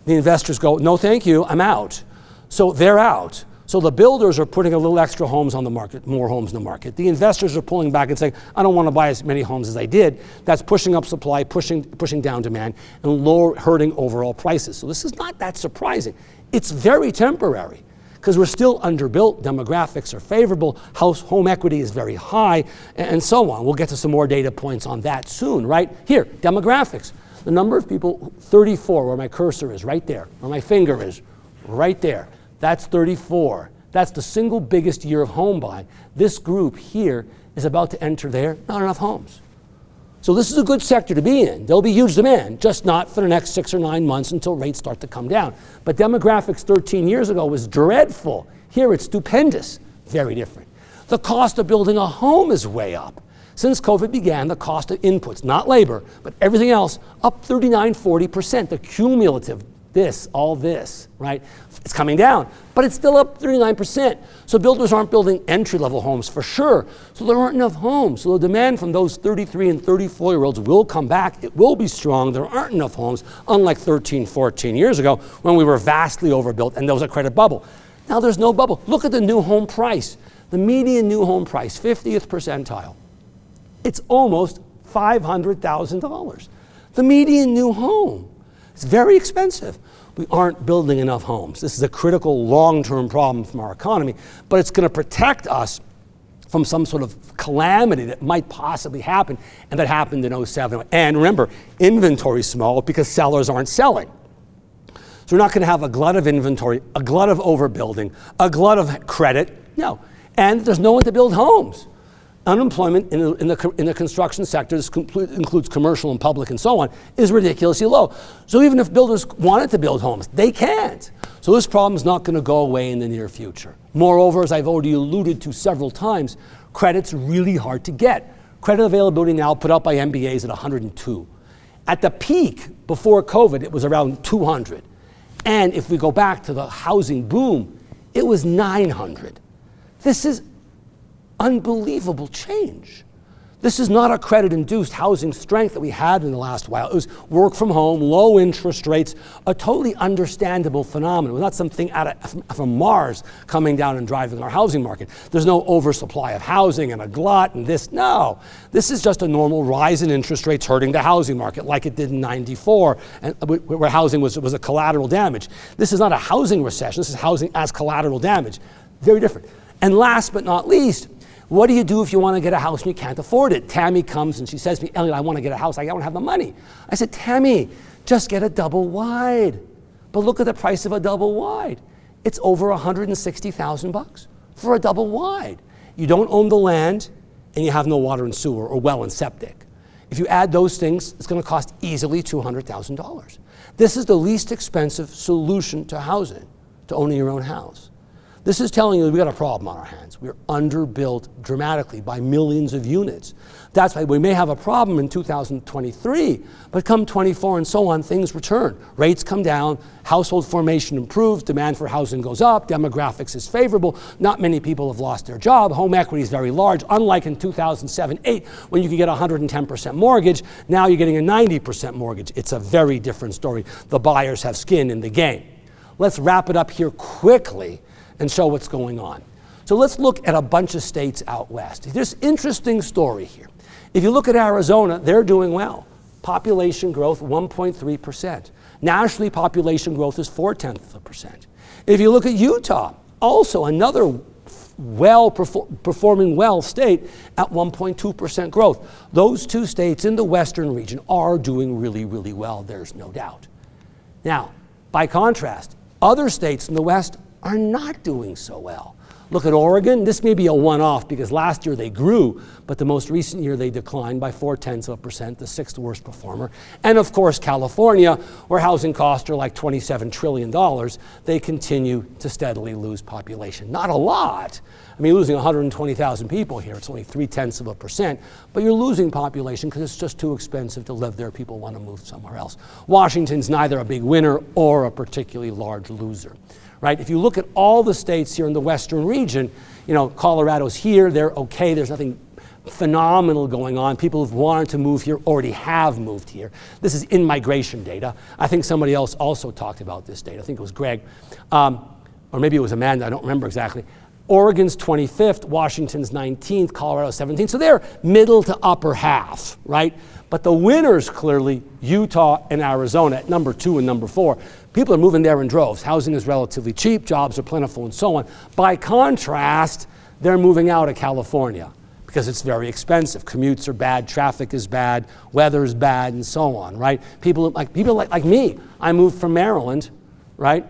the investors go, no thank you, I'm out. So they're out. So the builders are putting a little extra homes on the market, more homes in the market. The investors are pulling back and saying, I don't want to buy as many homes as I did. That's pushing up supply, pushing down demand, and hurting overall prices. So this is not that surprising. It's very temporary because we're still underbuilt. Demographics are favorable. Home equity is very high, and so on. We'll get to some more data points on that soon, right? Here, demographics. The number of people, 34, where my cursor is, right there, where my finger is, right there. That's 34. That's the single biggest year of home buying. This group here is about to enter there, not enough homes. So this is a good sector to be in. There'll be huge demand, just not for the next 6 or 9 months until rates start to come down. But demographics 13 years ago was dreadful. Here it's stupendous, very different. The cost of building a home is way up. Since COVID began, the cost of inputs, not labor, but everything else, up 39, 40%, the cumulative, all this, right? It's coming down, but it's still up 39%. So builders aren't building entry-level homes for sure. So there aren't enough homes. So the demand from those 33 and 34-year-olds will come back. It will be strong. There aren't enough homes, unlike 13, 14 years ago when we were vastly overbuilt and there was a credit bubble. Now there's no bubble. Look at the new home price. The median new home price, 50th percentile. It's almost $500,000. The median new home. It's very expensive. We aren't building enough homes. This is a critical long-term problem from our economy, but it's going to protect us from some sort of calamity that might possibly happen, and that happened in 07. And remember, inventory is small because sellers aren't selling. So we're not going to have a glut of inventory, a glut of overbuilding, a glut of credit. No. And there's no one to build homes. Unemployment in the construction sector, this includes commercial and public and so on, is ridiculously low. So even if builders wanted to build homes, they can't. So this problem is not going to go away in the near future. Moreover, as I've already alluded to several times, credit's really hard to get. Credit availability now put out by MBA is at 102. At the peak before COVID, it was around 200. And if we go back to the housing boom, it was 900. This is unbelievable change. This is not a credit-induced housing strength that we had in the last while. It was work from home, low interest rates, a totally understandable phenomenon. It was not something from Mars coming down and driving our housing market. There's no oversupply of housing and a glut and this. No, this is just a normal rise in interest rates hurting the housing market like it did in '94, and where housing was a collateral damage. This is not a housing recession. This is housing as collateral damage. Very different. And last but not least, what do you do if you want to get a house and you can't afford it? Tammy comes and she says to me, Elliot, I want to get a house. I don't have the money. I said, Tammy, just get a double wide. But look at the price of a double wide. It's over $160,000 for a double wide. You don't own the land and you have no water and sewer or well and septic. If you add those things, it's going to cost easily $200,000. This is the least expensive solution to housing, to owning your own house. This is telling you that we've got a problem on our hands. We're underbuilt dramatically by millions of units. That's why we may have a problem in 2023, but come 24 and so on, things return. Rates come down, household formation improves, demand for housing goes up, demographics is favorable, not many people have lost their job, home equity is very large, unlike in 2007-8 when you could get a 110% mortgage, now you're getting a 90% mortgage. It's a very different story. The buyers have skin in the game. Let's wrap it up here quickly and show what's going on. So let's look at a bunch of states out west. There's an interesting story here. If you look at Arizona, they're doing well. Population growth, 1.3%. Nationally, population growth is 0.4%. If you look at Utah, also another performing well state at 1.2% growth. Those two states in the western region are doing really, really well, there's no doubt. Now, by contrast, other states in the west are not doing so well. Look at Oregon. This may be a one-off because last year they grew, but the most recent year they declined by 0.4%, the sixth worst performer. And of course, California, where housing costs are like $27 trillion, they continue to steadily lose population. Not a lot. I mean, losing 120,000 people here, it's only 0.3%, but you're losing population because it's just too expensive to live there. People want to move somewhere else. Washington's neither a big winner or a particularly large loser. Right? If you look at all the states here in the western region, you know, Colorado's here, they're okay, there's nothing phenomenal going on. People who've wanted to move here already have moved here. This is in-migration data. I think somebody else also talked about this data. I think it was Greg, or maybe it was Amanda, I don't remember exactly. Oregon's 25th, Washington's 19th, Colorado 17th. So they're middle to upper half, right? But the winners clearly, Utah and Arizona at number 2 and number 4. People are moving there in droves. Housing is relatively cheap, jobs are plentiful and so on. By contrast, they're moving out of California because it's very expensive. Commutes are bad, traffic is bad, weather's bad and so on, right? People like me, I moved from Maryland, right?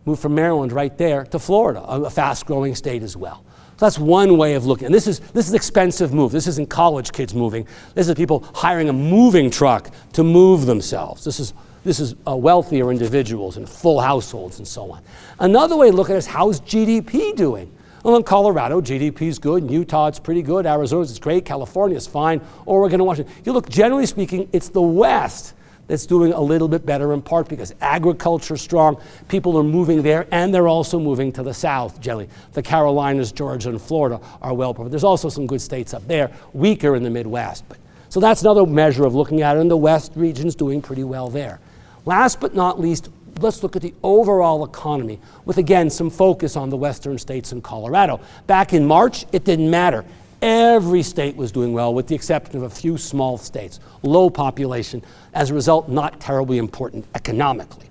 Moved from Maryland right there to Florida, a fast-growing state as well. So that's one way of looking. And this is expensive move. This isn't college kids moving. This is people hiring a moving truck to move themselves. This is This is wealthier individuals and full households and so on. Another way to look at it is how's GDP doing? Well, in Colorado, GDP is good. In Utah, it's pretty good. Arizona, it's great. California is fine. Oregon and Washington. You look, generally speaking, it's the West that's doing a little bit better, in part because agriculture is strong. People are moving there, and they're also moving to the South, generally. The Carolinas, Georgia, and Florida are well prepared. There's also some good states up there, weaker in the Midwest. So that's another measure of looking at it, and the West region's doing pretty well there. Last but not least, let's look at the overall economy with, again, some focus on the western states and Colorado. Back in March, it didn't matter. Every state was doing well with the exception of a few small states, low population, as a result, not terribly important economically.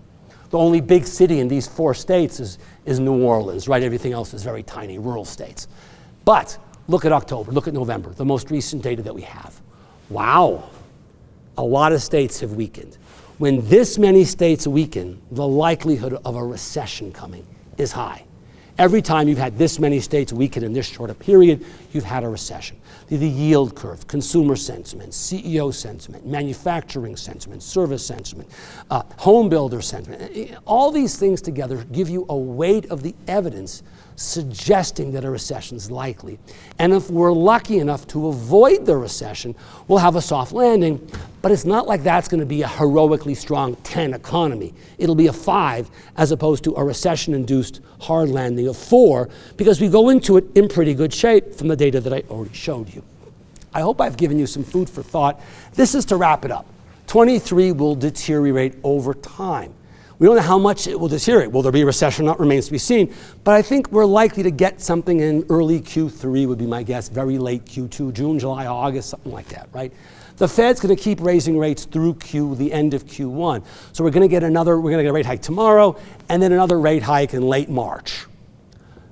The only big city in these 4 states is New Orleans, right? Everything else is very tiny, rural states. But look at October, look at November, the most recent data that we have. Wow, a lot of states have weakened. When this many states weaken, the likelihood of a recession coming is high. Every time you've had this many states weaken in this short a period, you've had a recession. The yield curve, consumer sentiment, CEO sentiment, manufacturing sentiment, service sentiment, home builder sentiment, all these things together give you a weight of the evidence suggesting that a recession is likely. And if we're lucky enough to avoid the recession, we'll have a soft landing, but it's not like that's going to be a heroically strong 10 economy. It'll be a 5 as opposed to a recession-induced hard landing of 4 because we go into it in pretty good shape from the data that I already showed you. I hope I've given you some food for thought. This is to wrap it up. 23 will deteriorate over time. We don't know how much it will deteriorate. Will there be a recession or not remains to be seen. But I think we're likely to get something in early Q3 would be my guess, very late Q2, June, July, August, something like that, right? The Fed's going to keep raising rates through the end of Q1. So we're going to get a rate hike tomorrow and then another rate hike in late March.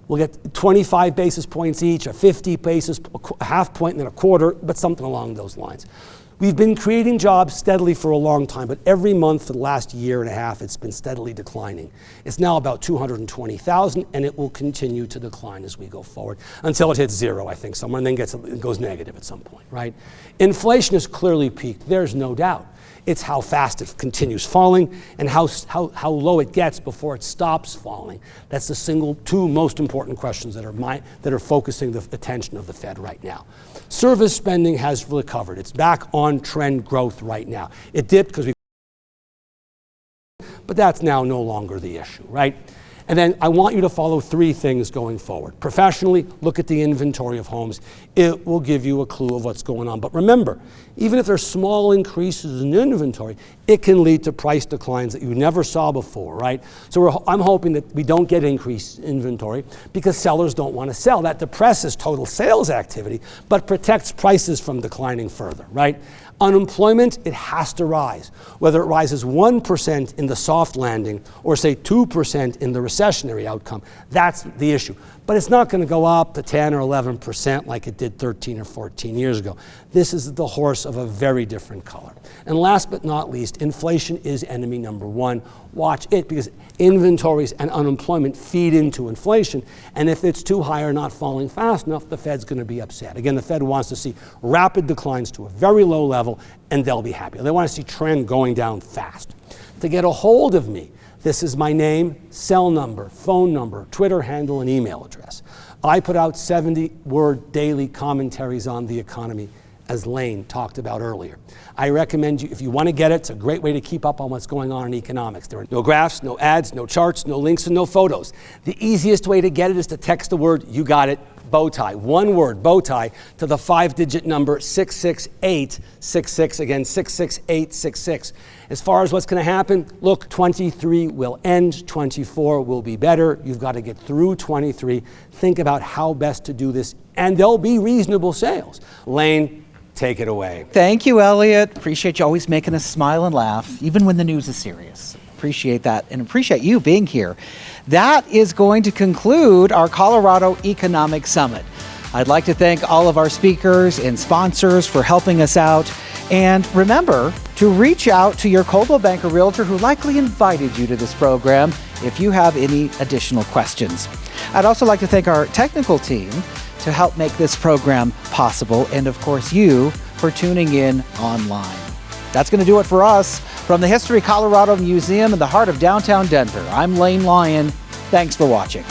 We'll get 25 basis points each, a 50 basis, a half point and then a quarter, but something along those lines. We've been creating jobs steadily for a long time, but every month for the last year and a half, it's been steadily declining. It's now about 220,000, and it will continue to decline as we go forward until it hits 0, I think, somewhere, and then it goes negative at some point, right? Inflation has clearly peaked. There's no doubt. It's how fast it continues falling and how low it gets before it stops falling. That's the 2 most important questions that are focusing the attention of the Fed right now. Service spending has recovered. It's back on trend growth right now. It dipped but that's now no longer the issue, right? And then I want you to follow 3 things going forward. Professionally, look at the inventory of homes. It will give you a clue of what's going on. But remember, even if there's small increases in inventory, it can lead to price declines that you never saw before, right? So I'm hoping that we don't get increased inventory because sellers don't want to sell. That depresses total sales activity, but protects prices from declining further, right? Unemployment, it has to rise. Whether it rises 1% in the soft landing or say 2% in the recessionary outcome, that's the issue. But it's not going to go up to 10 or 11% like it did 13 or 14 years ago. This is the horse of a very different color. And last but not least, inflation is enemy number 1. Watch it because inventories and unemployment feed into inflation. And if it's too high or not falling fast enough, the Fed's going to be upset. Again, the Fed wants to see rapid declines to a very low level, and they'll be happy. They want to see trend going down fast. To get a hold of me, this is my name, cell number, phone number, Twitter handle, and email address. I put out 70-word daily commentaries on the economy, as Lane talked about earlier. I recommend you, if you want to get it, it's a great way to keep up on what's going on in economics. There are no graphs, no ads, no charts, no links, and no photos. The easiest way to get it is to text the word, you got it, bow tie, one word, bow tie, to the 5-digit number 66866, again, 66866. As far as what's going to happen, look, 23 will end, 24 will be better. You've got to get through 23. Think about how best to do this, and there'll be reasonable sales. Lane, take it away. Thank you, Elliot. Appreciate you always making us smile and laugh, even when the news is serious. Appreciate that, and appreciate you being here. That is going to conclude our Colorado Economic Summit. I'd like to thank all of our speakers and sponsors for helping us out. And remember to reach out to your Coldwell Banker Realtor who likely invited you to this program if you have any additional questions. I'd also like to thank our technical team to help make this program possible, and of course you for tuning in online. That's going to do it for us. From the History Colorado Museum in the heart of downtown Denver, I'm Lane Lyon. Thanks for watching.